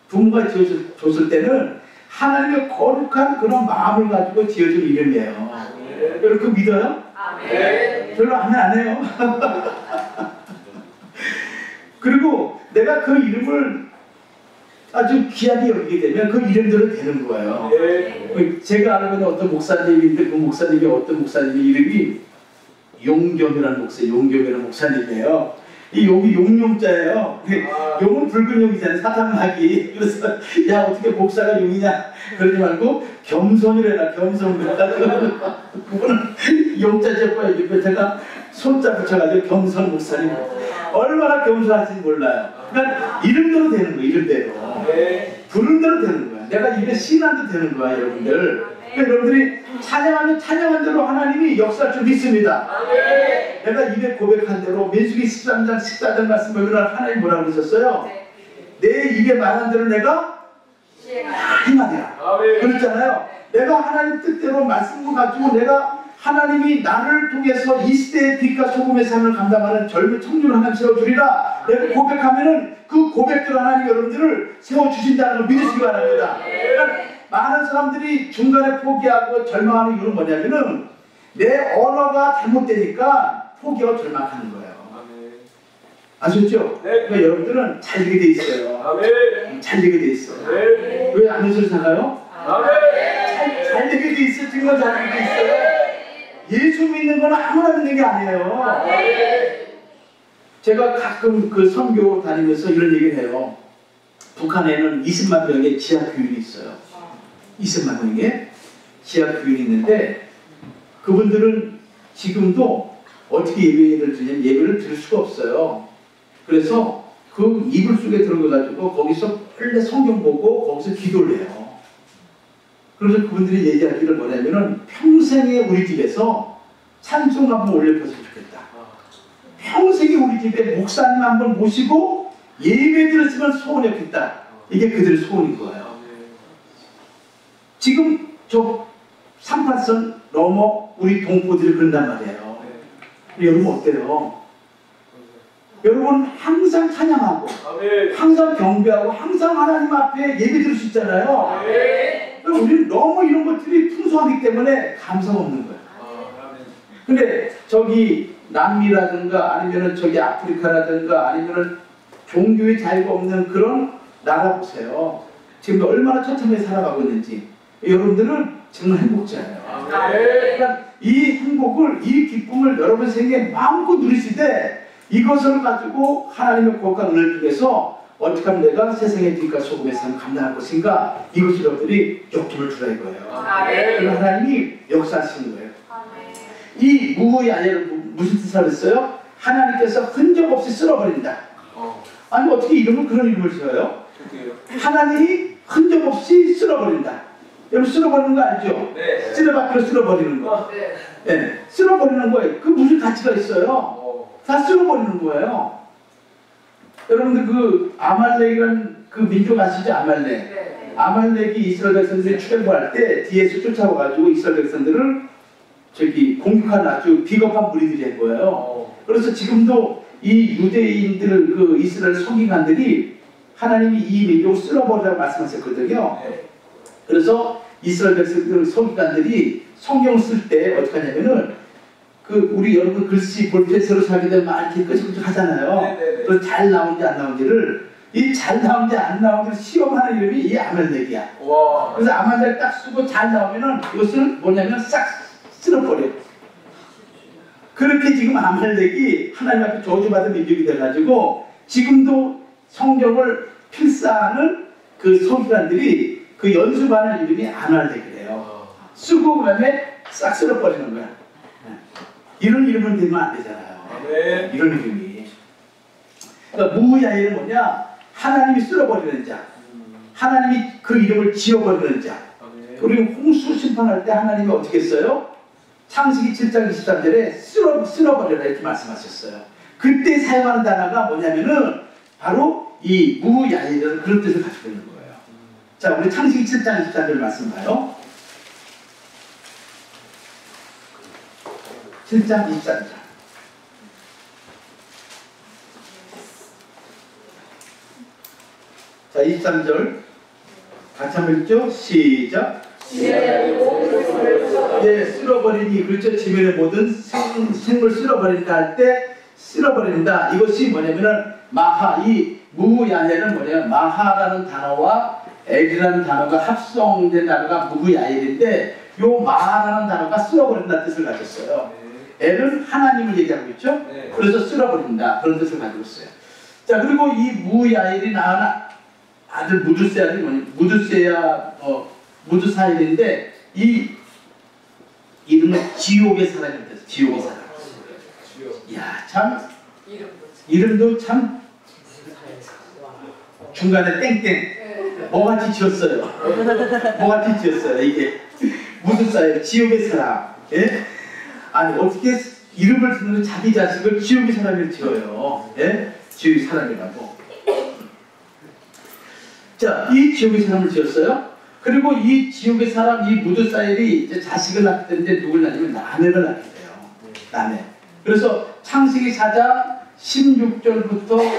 부모가 지어줬을 때는 하나님의 거룩한 그런 마음을 가지고 지어준 이름이에요. 여러분 그거 믿어요? 네. 별로 아멘 안 해요. 그리고 내가 그 이름을 아주 귀하게 여기게 되면 그 이름대로 되는 거예요. 네. 제가 알고 있는 어떤 목사님인데 그 목사님이 어떤 목사님의 이름이 용겸이라는 목사님이에요. 이 용이 용용자예요. 용은 붉은 용이잖아요. 사탄마귀. 그래서 야 어떻게 목사가 용이냐 그러지 말고 겸손이래라. 겸손. 그거는 용자 제퍼에 제가 손자 붙여가지고 겸손 목사님. 얼마나 겸손한지 몰라요. 그러니까 이름대로 되는 거예요. 이름대로. 부른 대로 되는 거야. 내가 입에 신한도 되는 거야 여러분들. 그러니까 여러분들이 찬양하면 찬양한 대로 하나님이 역사할 줄 믿습니다. 내가 입에 고백한 대로 민수기 13장 14절 말씀 보면 하나님 뭐라고 그러셨어요? 내 입에 말한 대로 내가 이 말이야. 그렇잖아요. 내가 하나님 뜻대로 말씀을 가지고 내가 하나님이 나를 통해서 이 시대의 빛과 소금의 삶을 감당하는 젊은 청년을 하나님 세워주리라. 내가 고백하면은 그 고백대로 하나님 여러분들을 세워주신다는 걸 믿으시기 바랍니다. 그러니까 많은 사람들이 중간에 포기하고 절망하는 이유는 뭐냐면은 내 언어가 잘못되니까 포기하고 절망하는 거예요. 아셨죠? 그러니까 여러분들은 잘 되게 돼 있어요. 잘 되게 돼 있어요. 왜 안 웃을 사가요? 잘 되게 돼 있어요. 정말 잘 되게 돼 있어요. 예수 믿는 건 아무나 믿는 게 아니에요. 제가 가끔 그 선교 다니면서 이런 얘기를 해요. 북한에는 20만 명의 지하교인이 있어요. 20만 명의 지하교인이 있는데 그분들은 지금도 어떻게 예배를 드냐면 예배를 드릴 수가 없어요. 그래서 그 이불 속에 들어가가지고 거기서 빨리 성경 보고 거기서 기도를 해요. 그래서 그분들이 얘기하기를 뭐냐면은 평생에 우리 집에서 찬송 한번 올려줬으면 좋겠다. 평생에 우리 집에 목사님 한번 모시고 예배 드렸으면 소원이었겠다. 이게 그들의 소원인 거예요. 지금 저 38선 넘어 우리 동포들이 그런단 말이에요. 여러분 어때요? 여러분 항상 찬양하고 항상 경배하고 항상 하나님 앞에 예배 드릴 수 있잖아요. 우리는 너무 이런 것들이 풍성하기 때문에 감사가 없는 거예요. 근데 저기 남미라든가 아니면은 저기 아프리카라든가 아니면은 종교의 자유가 없는 그런 나라 보세요. 지금 얼마나 처참하게 살아가고 있는지. 여러분들은 정말 행복자예요. 그러니까 이 행복을, 이 기쁨을 여러분 생에 마음껏 누리시되 이것을 가지고 하나님의 복과 은혜를 통해서 어떻게 하면 내가 세상의 빛과 소금의 삶을 감당할 것인가, 이것을 여러분들이 욕심을 주라 이거예요. 그래서 하나님이 역사하시는 거예요. 이 무후야예를 무슨 뜻을 했어요? 하나님께서 흔적 없이 쓸어버린다. 아니 어떻게 이름을 그런 이름을 지어요? 하나님이 흔적 없이 쓸어버린다. 여러분 쓸어버리는 거 알죠? 네. 쓰레받기로 쓸어버리는 거. 네. 쓸어버리는 거예요. 그 무슨 가치가 있어요? 다 쓸어버리는 거예요. 여러분들 그 아말렉이라는 그 민족 아시죠? 아말렉. 아말렉이 이스라엘 백성들이 출애굽할 때 뒤에서 쫓아와가지고 이스라엘 백성들을 저기 공격한 아주 비겁한 무리들이 한 거예요. 그래서 지금도 이 유대인들 그 이스라엘 서기관들이 하나님이 이 민족을 쓸어버리라고 말씀하셨거든요. 그래서 이스라엘 백성들 서기관들이 성경을 쓸 때 어떻게 하냐면은 그 우리 여러분 글씨 볼펜 새로 사게 되면 막 이렇게 끄적끄적 하잖아요. 그래서 잘 나온지 안 나온지를 이 잘 나온지 안 나온지를 시험하는 이름이 이 아말렉이야. 그래서 아말렉 딱 쓰고 잘 나오면은 이것을 뭐냐면 싹 쓸어버려. 그렇게 지금 아말렉이 하나님 앞에 저주받은 민족이 돼가지고 지금도 성경을 필사하는 그 서기관들이 그 연수반의 이름이 아말렉이래요. 쓰고 그다음에 싹 쓸어버리는 거야. 이런 이름은 되면 안 되잖아요. 이런 이름이. 그러니까 무야일은 뭐냐? 하나님이 쓸어버리는 자. 하나님이 그 이름을 지어버리는 자. 그리고 홍수 심판할 때 하나님이 어떻게 했어요? 창세기 7장 23절에 쓸어버려라 이렇게 말씀하셨어요. 그때 사용하는 단어가 뭐냐면은 바로 이 무야일이라는 그런 뜻을 가지고 있는 거예요. 자, 우리 창세기 7장 23절 말씀 봐요. 7장 23절. 자, 23절 같이 한번 읽죠? 시작. 예, 쓸어버리니, 그렇죠. 지면의 모든 생물 쓸어버린다 할 때 쓸어버린다. 이것이 뭐냐면은 마하, 이 무야헬은 뭐냐면 마하라는 단어와 엘이라는 단어가 합성된 단어가 무야헬인데 요 마하라는 단어가 쓸어버린다는 뜻을 가졌어요. 엘은 하나님을 얘기하고 있죠. 그래서 쓸어버린다 그런 뜻을 가지고 있어요. 자, 그리고 이 무야헬이 낳은 아들 무드세아들이 뭐냐면 무드사일인데 이 이름은 지옥의 사람이 됐어요. 지옥의 사람. 이야, 참 이름도 참 중간에 땡땡 뭐같이 지었어요. 뭐같이 지었어요 이게. 무드사엘, 지옥의 사람. 예? 아니 어떻게 이름을 듣는 자기 자식을 지옥의 사람이라고 지어요? 예? 지옥의 사람이라고. 자, 이 지옥의 사람을 지었어요. 그리고 이 지옥의 사람, 이 무드사엘이 이제 자식을 낳게 되는데 누굴 낳냐면 라멕을 낳게 돼요. 라멕. 그래서 창세기 4장 16절부터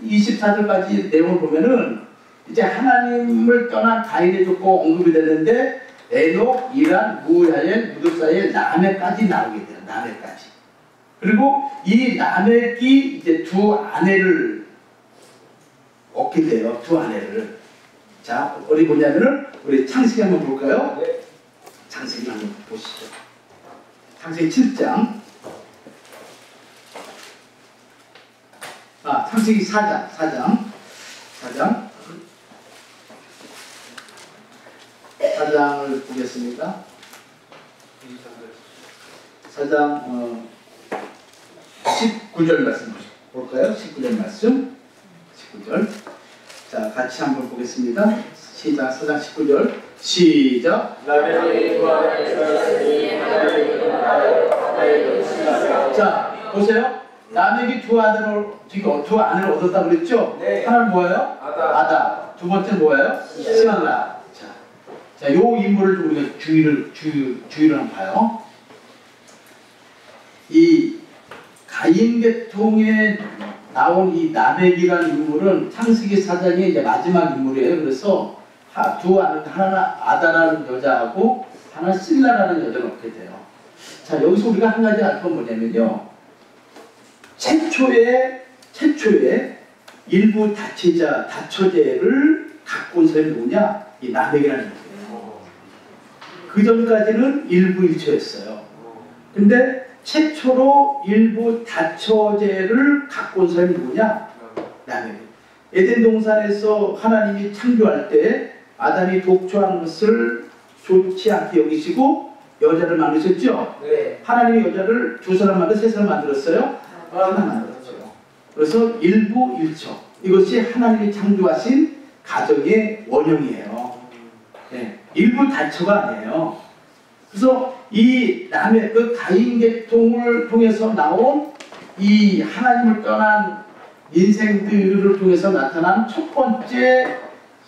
24절까지 내용을 보면은 이제 하나님을 떠난 가인의 조건 언급이 됐는데 에녹, 이란, 무야엘, 무드사엘, 라멕까지 나오게 돼요. 라멕까지. 그리고 이 라멕이 이제 두 아내를 얻게 돼요. 두 아내를. 자, 어디 보냐면은 우리 창세기 한번 볼까요? 네. 창세기 한번 보시죠. 창세기 7장. 아, 창세기 4장. 4장을 보겠습니다. 4장 19절 말씀 볼까요? 19절 말씀. 19절. 자, 같이 한번 보겠습니다. 시작. 4장 19절. 시작. 자, 보세요. 라멕이 두 아내를 얻었다 그랬죠? 네. 하나는 뭐예요? 아다. 두 번째는 뭐예요? 시랄라. 자, 요 인물을 좀 우리가 주의를 한번 봐요. 이 가인 계통에 나온 이 라멕이라는 인물은 창세기 4장의 이제 마지막 인물이에요. 그래서 두 아내, 하나 아다라는 여자하고 하나 실라라는 여자를 얻게 돼요. 자, 여기서 우리가 한 가지 알 건 뭐냐면요. 최초의 일부 다처제를 갖고 온 사람이 누구냐? 이 라멕이라는 인물이에요. 그 전까지는 일부 일처였어요. 근데 최초로 일부 다처제를 갖고 온 사람이 누구냐? 라멕. 에덴 동산에서 하나님이 창조할 때 아담이 독초하는 것을 좋지 않게 여기시고 여자를 만드셨죠? 네. 하나님이 여자를 두 사람 만들어 세 사람 만들었어요? 하나 만들었죠. 그래서 일부 일처. 이것이 하나님이 창조하신 가정의 원형이에요. 네. 일부 다처가 아니에요. 그래서 이 라멕, 그 가인 계통을 통해서 나온 이 하나님을 떠난 인생들을 통해서 나타난 첫 번째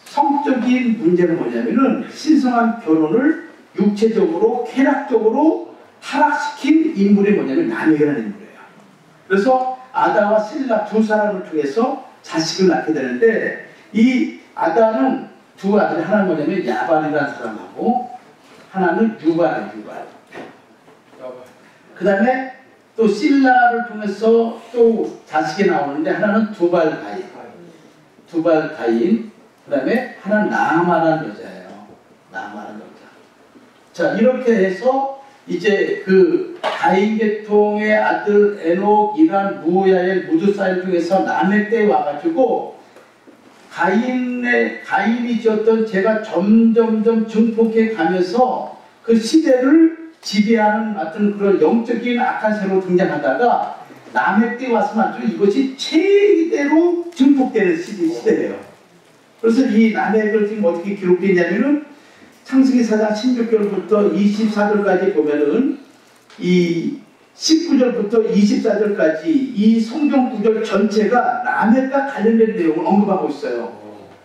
성적인 문제는 뭐냐면은 신성한 결혼을 육체적으로 쾌락적으로 타락시킨 인물이 뭐냐면 라멕이라는 인물이에요. 그래서 아다와 실라 두 사람을 통해서 자식을 낳게 되는데 이 아다는 두 아들이 하나는 뭐냐면 야발이라는 사람하고 하나는 유발. 그 다음에 또 실라를 통해서 또 자식이 나오는데 하나는 두발 가인. 그 다음에 하나는 나아마라는 여자예요. 나아마라는 여자. 자, 이렇게 해서 이제 그 가인 계통의 아들 에녹, 이란, 무야엘, 무드사엘 중에서 라멕 때에 와가지고 가인이 지었던 죄가 점점점 증폭해 가면서 그 시대를 지배하는 어떤 그런 영적인 악한 세로 등장하다가 라멕 때 와서만 이것이 최대로 증폭되는 시대예요. 그래서 이 라멕을 지금 어떻게 기록되냐면은 창세기 4장 16절부터 24절까지 보면은 이 19절부터 24절까지 이 성경 구절 전체가 라멕과 관련된 내용을 언급하고 있어요.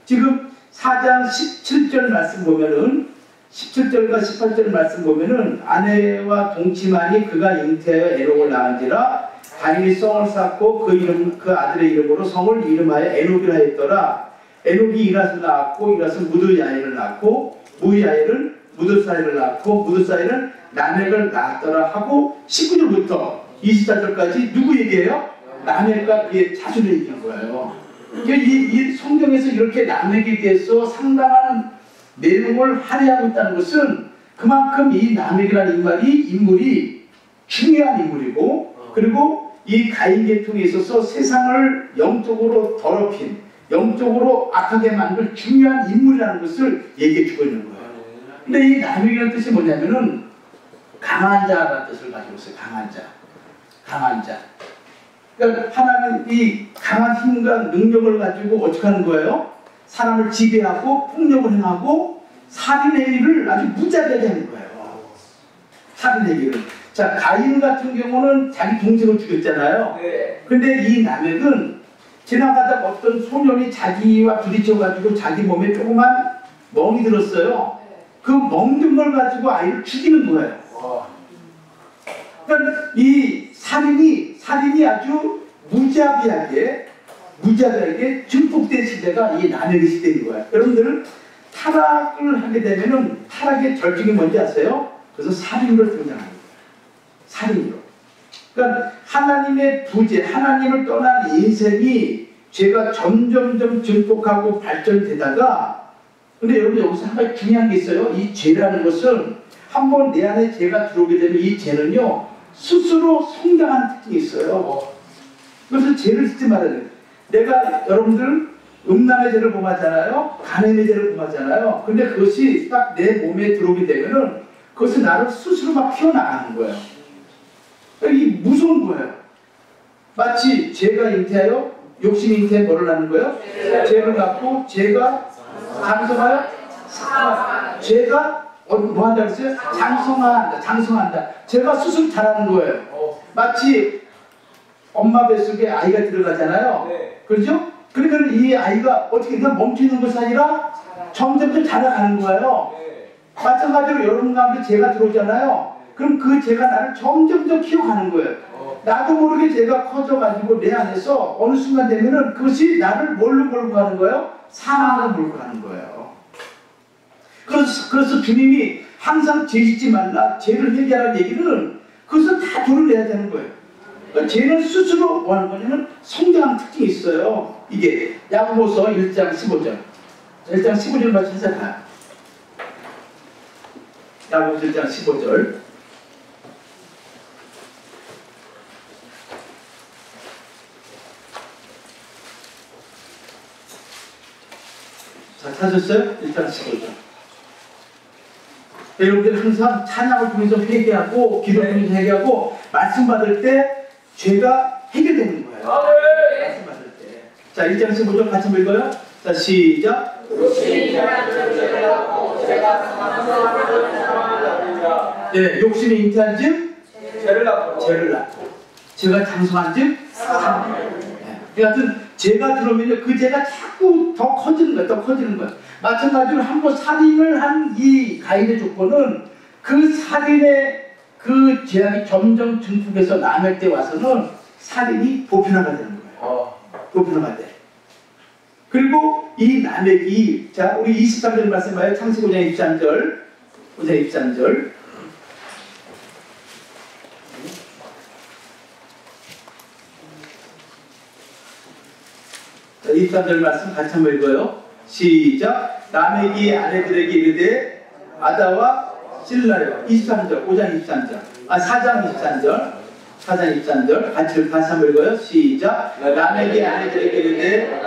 지금 4장 17절 말씀 보면은 17절과 18절 말씀 보면은 아내와 동침하니 그가 잉태하여 에녹을 낳은지라 가인이 성을 쌓고 그 아들의 이름으로 성을 이름하여 에녹이라 했더라. 에녹이 이랏을 낳았고 이랏은 무드야엘을 낳고 무야엘은 무드사엘을 낳고 무드사엘은 라멕을 낳았더라 하고 19절부터 24절까지 누구 얘기예요? 라멕과 그의 자손을 얘기한 거예요. 이 성경에서 이렇게 라멕에 대해서 상당한 내용을 할애하고 있다는 것은 그만큼 이 라멕이라는 인물이 중요한 인물이고 그리고 이 가인 계통에 있어서 세상을 영적으로 더럽힌 영적으로 악하게 만들 중요한 인물이라는 것을 얘기해 주고 있는 거예요. 근데 이 라멕이라는 뜻이 뭐냐면은 강한 자라는 뜻을 가지고 있어요. 강한 자. 그러니까 하나님이 강한 힘과 능력을 가지고 어떻게 하는 거예요? 사람을 지배하고 폭력을 행하고 살인의 일을 아주 무자비하게 하는 거예요. 살인 행위를. 자, 가인 같은 경우는 자기 동생을 죽였잖아요. 네. 근데 이 남액은 지나가다 어떤 소년이 자기와 부딪혀가지고 자기 몸에 조그만 멍이 들었어요. 그 멍든 걸 가지고 아이를 죽이는 거예요. 와. 그러니까 이 살인이 아주 무자비하게 증폭된 시대가 이 남역의 시대인 거예요. 여러분들 타락을 하게 되면은 타락의 절정이 뭔지 아세요? 그래서 살인으로 등장하는 거예요. 살인으로. 그러니까 하나님의 부재, 하나님을 떠난 인생이 죄가 점점점 증폭하고 발전되다가, 근데 여러분 여기서 한 가지 중요한 게 있어요. 이 죄라는 것은 한번 내 안에 죄가 들어오게 되면 이 죄는요 스스로 성장하는 특징이 있어요. 그래서 죄를 짓지 말아야 돼요. 내가 여러분들 음란의 죄를 범하잖아요. 간음의 죄를 범하잖아요. 근데 그것이 딱 내 몸에 들어오게 되면은 그것은 나를 스스로 막 튀어나가는 거예요. 이게 무서운 거예요. 마치 죄가 잉태하여 욕심이 잉태해 뭐를 하는 거예요? 죄를 낳고 죄가 장성하여 죄가 뭐 한다 그랬어요? 장성한다. 죄가 스스로 자라는 거예요. 마치 엄마 뱃속에 아이가 들어가잖아요. 네. 그렇죠? 그러면 이 아이가 어떻게 그냥 멈추는 것이 아니라 점점 자라가는 거예요. 네. 마찬가지로 여러분 가운데 죄가 들어오잖아요. 그럼 그 죄가 나를 점점 더 키워가는 거예요. 나도 모르게 죄가 커져가지고 내 안에서 어느 순간 되면은 그것이 나를 뭘로 몰고 가는 거예요? 사망으로 몰고 가는 거예요. 그래서 주님이 항상 죄 짓지 말라, 죄를 회개하라는 얘기는 그것은 다 돈을 내야 되는 거예요. 그러니까 죄는 스스로 뭐 하는 거냐면 성장하는 특징이 있어요. 이게 야고보서 1장 15절. 1장 15절만 찾아봐요. 야고보서 1장 15절. 자, 찾았어요? 1장 15절. 여러분들이 항상 찬양을 통해서 회개하고 기도를 통해서 회개하고 말씀 받을 때 죄가 해결되는 거예요. 말씀 받을 때. 자, 1장 15절 같이 한번 읽어요. 자, 시작. 네, 욕심이 잉태한 즉 죄를 낳고 죄가 장성한 즉 하여튼 죄가 들어오면 그 죄가 자꾸 더 커지는 거예요. 마찬가지로 한번 살인을 한 이 가인의 조건은 그 살인의 그 죄악이 점점 증폭해서 남을 때 와서는 살인이 보편화가 되는 거예요. 보편화가 돼. 그리고 이 남액이, 자, 우리 23절 말씀 봐요. 창세기 5장 23절. 5장 23절. 자, 23절 말씀 같이 한번 읽어요. 시작. 남액이 아내들에게 이르되 아다와 실라여. 23절, 5장 23절. 4장 23절. 4장 23절. 같이 한번 읽어요. 시작. 남에게 아내들에게 이르되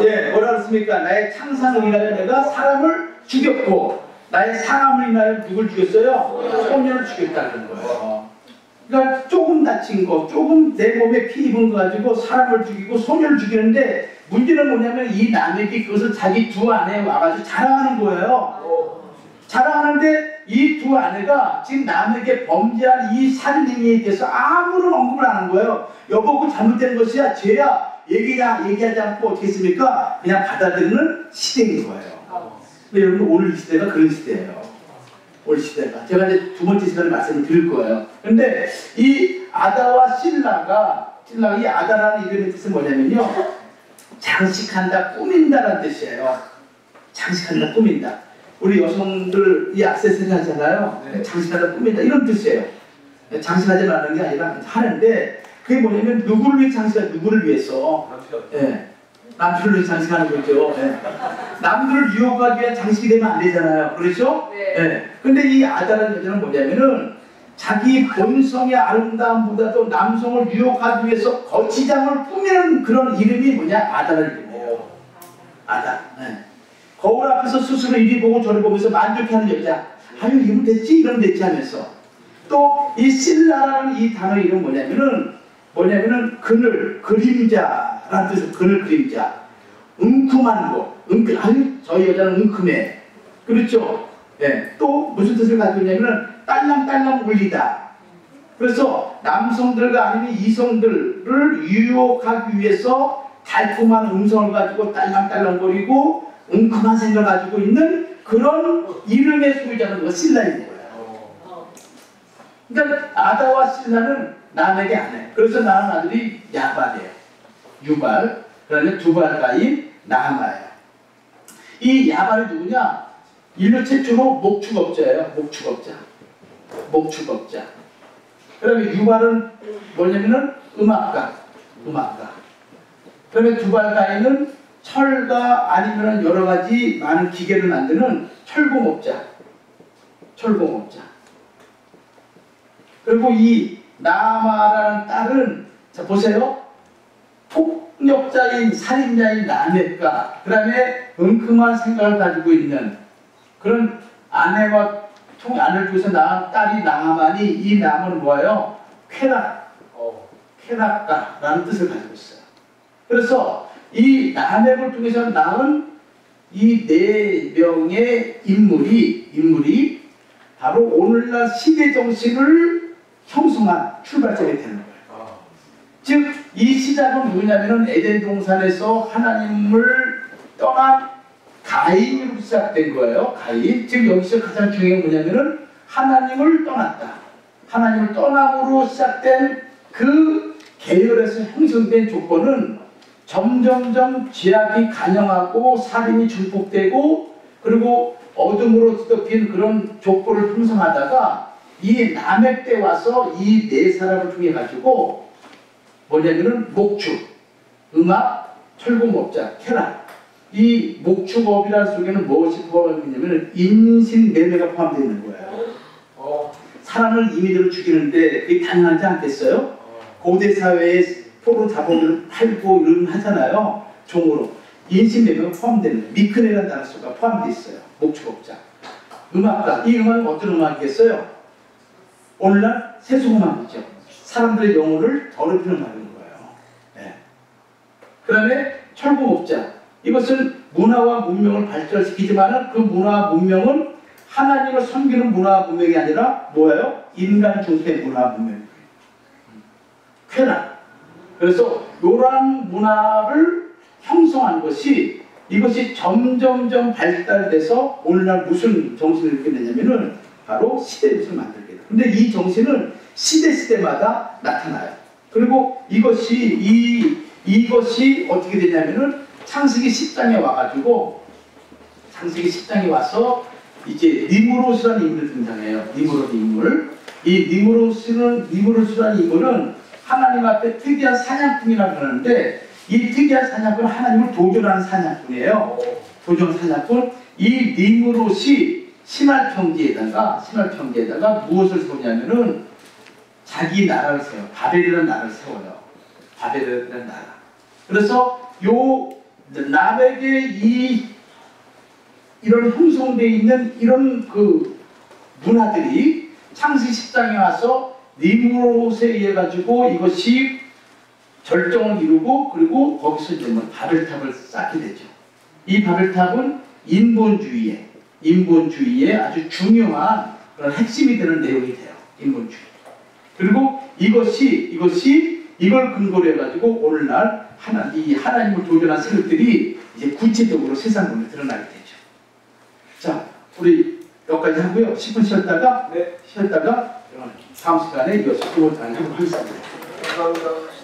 예, 뭐라 그랬습니까? 나의 창상을 인하여 내가 사람을 죽였고 나의 상함을 인하여 누굴 죽였어요? 소년을 죽였다는 거예요. 그러니까 조금 다친 거, 조금 내 몸에 피 입은 거 가지고 사람을 죽이고 소년을 죽이는데 문제는 뭐냐면 이 남에게 그것을 자기 두 아내에 와가지고 자랑하는 거예요. 자랑하는데 이 두 아내가 지금 남에게 범죄한 이 살인 행위에 대해서 아무런 언급을 안 하는 거예요. 여보고 잘못된 것이야, 죄야, 얘기하지 않고 어떻게 했습니까? 그냥 받아들이는 시대인 거예요. 근데 여러분 오늘 이 시대가 그런 시대예요. 오늘 시대가. 제가 이제 두 번째 시간에 말씀을 드릴 거예요. 근데 이 아다와 실라가 이 아다라는 이름의 뜻은 뭐냐면요. 장식한다, 꾸민다라는 뜻이에요. 장식한다, 꾸민다. 우리 여성들 이 액세서리 하잖아요. 네. 장식한다, 꾸민다 이런 뜻이에요. 장식하지 말라는 게 아니라 하는데 그게 뭐냐면 누구를 위해 장식하냐, 누구를 위해서. 예. 남편을 위해 장식하는 거죠. 예. 남들을 유혹하기 위한 장식이 되면 안 되잖아요. 그렇죠? 네. 예. 근데 이 아다라는 여자는 뭐냐면은 자기 본성의 아름다움보다도 남성을 유혹하기 위해서 거치장을 꾸미는 그런 이름이 뭐냐? 아다라는 이름이에요. 아다. 예. 거울 앞에서 스스로 이리 보고 저리 보면서 만족해하는 여자. 아유, 이러면 됐지, 이러면 됐지 하면서. 또 이 실라라는 이 단어 이름 뭐냐면은 뭐냐면은 그늘, 그림자라는 뜻은 그늘 그림자. 은큼한 거. 아유, 저희 여자는 은큼해. 그렇죠? 예. 또 무슨 뜻을 가지고 있냐면은 딸랑딸랑 울리다. 그래서 남성들과 아니면 이성들을 유혹하기 위해서 달콤한 음성을 가지고 딸랑딸랑거리고 웅큼한 생각을 가지고 있는 그런 이름의 소유자가 신라인 거예요. 그러니까 아다와 신라는 남에게 안 해. 그래서 낳은 아들이 야발이에요. 유발. 그다음에 두발가인 나아마예요. 이 야발이 누구냐? 인류 최초로 목축업자예요. 목축업자. 그다음에 유발은 뭐냐면은 음악가. 그다음에 두발가인은 철과 아니면 여러 가지 많은 기계를 만드는 철공업자. 그리고 이 나아마라는 딸은 자 보세요. 폭력자인 살인자인 라멕과 그 다음에 은큼한 생각을 가지고 있는 그런 아내와 아내를 통해서 낳은 딸이 나아만이 이 나아만은 뭐예요? 쾌락가라는 뜻을 가지고 있어요. 그래서 이 라멕을 통해서 낳은 이 4명의 인물이 바로 오늘날 시대 정신을 형성한 출발점이 되는 거예요. 즉, 이 시작은 뭐냐면은 에덴 동산에서 하나님을 떠난 가인으로 시작된 거예요. 가인. 즉, 여기서 가장 중요한 게 뭐냐면은 하나님을 떠났다. 하나님을 떠남으로 시작된 그 계열에서 형성된 조건은 점점점 죄악이 간영하고 살인이 증폭되고 그리고 어둠으로 뒤덮인 그런 족보를 형성하다가 이 라멕 때 와서 이 4사람을 통해 가지고 뭐냐면은 목축, 음악, 철공업자, 쾌락. 이 목축업이라는 속에는 무엇이 포함되어 있냐면 인신매매가 포함되어 있는 거예요. 사람을 임의대로 죽이는데 그게 가능하지 않겠어요? 고대 사회에 포로 잡아오면 팔고 이런 하잖아요. 종으로. 인신매매가 포함되는 거예요. 미크네라는 단어 속에 포함되어 있어요. 목축업자. 음악가. 이 음악은 어떤 음악이겠어요? 오늘날 세속음악이죠. 사람들의 영혼을 더럽히는 음악인 거예요. 네. 그 다음에 철공업자. 이것은 문화와 문명을 발전시키지만 그 문화와 문명은 하나님을 섬기는 문화와 문명이 아니라 뭐예요? 인간 중심의 문화와 문명. 쾌락. 그래서 이러한 문화를 형성한 것이 이것이 점점점 발달돼서 오늘날 무슨 정신을 이렇게 내냐면은 바로 시대를 만들게 돼요. 근데 이 정신은 시대마다 나타나요. 그리고 이것이 어떻게 되냐면은 창세기 10장에 와가지고 창세기 10장에 와서 이제 니무롯이라는 인물이 등장해요. 니무롯 인물. 이 니무롯이라는 인물은 하나님 앞에 특이한 사냥꾼이라고 하는데 이 특이한 사냥꾼은 하나님을 도전하는 사냥꾼이에요. 도전 사냥꾼. 이 니무롯이 신할 평지에다가 무엇을 세우냐면은 자기 나라를 세워요. 바벨이라는 나라를 세워요. 바벨이라는 나라. 그래서 요 라멕의 이런 형성되어 있는 이런 그 문화들이 창세기 10장에 와서 니무롯에 의해 가지고 이것이 절정을 이루고 그리고 거기서 이제 바벨탑을 쌓게 되죠. 이 바벨탑은 인본주의의 아주 중요한 그런 핵심이 되는 내용이 돼요. 인본주의. 그리고 이걸 근거로 해가지고 오늘날 하나님을 도전한 세력들이 이제 구체적으로 세상 눈에 드러나게 되죠. 자, 우리 여기까지 하고요. 10분 쉬었다가 다음 시간에 이어서 또 하도록 하겠습니다. 감사합니다.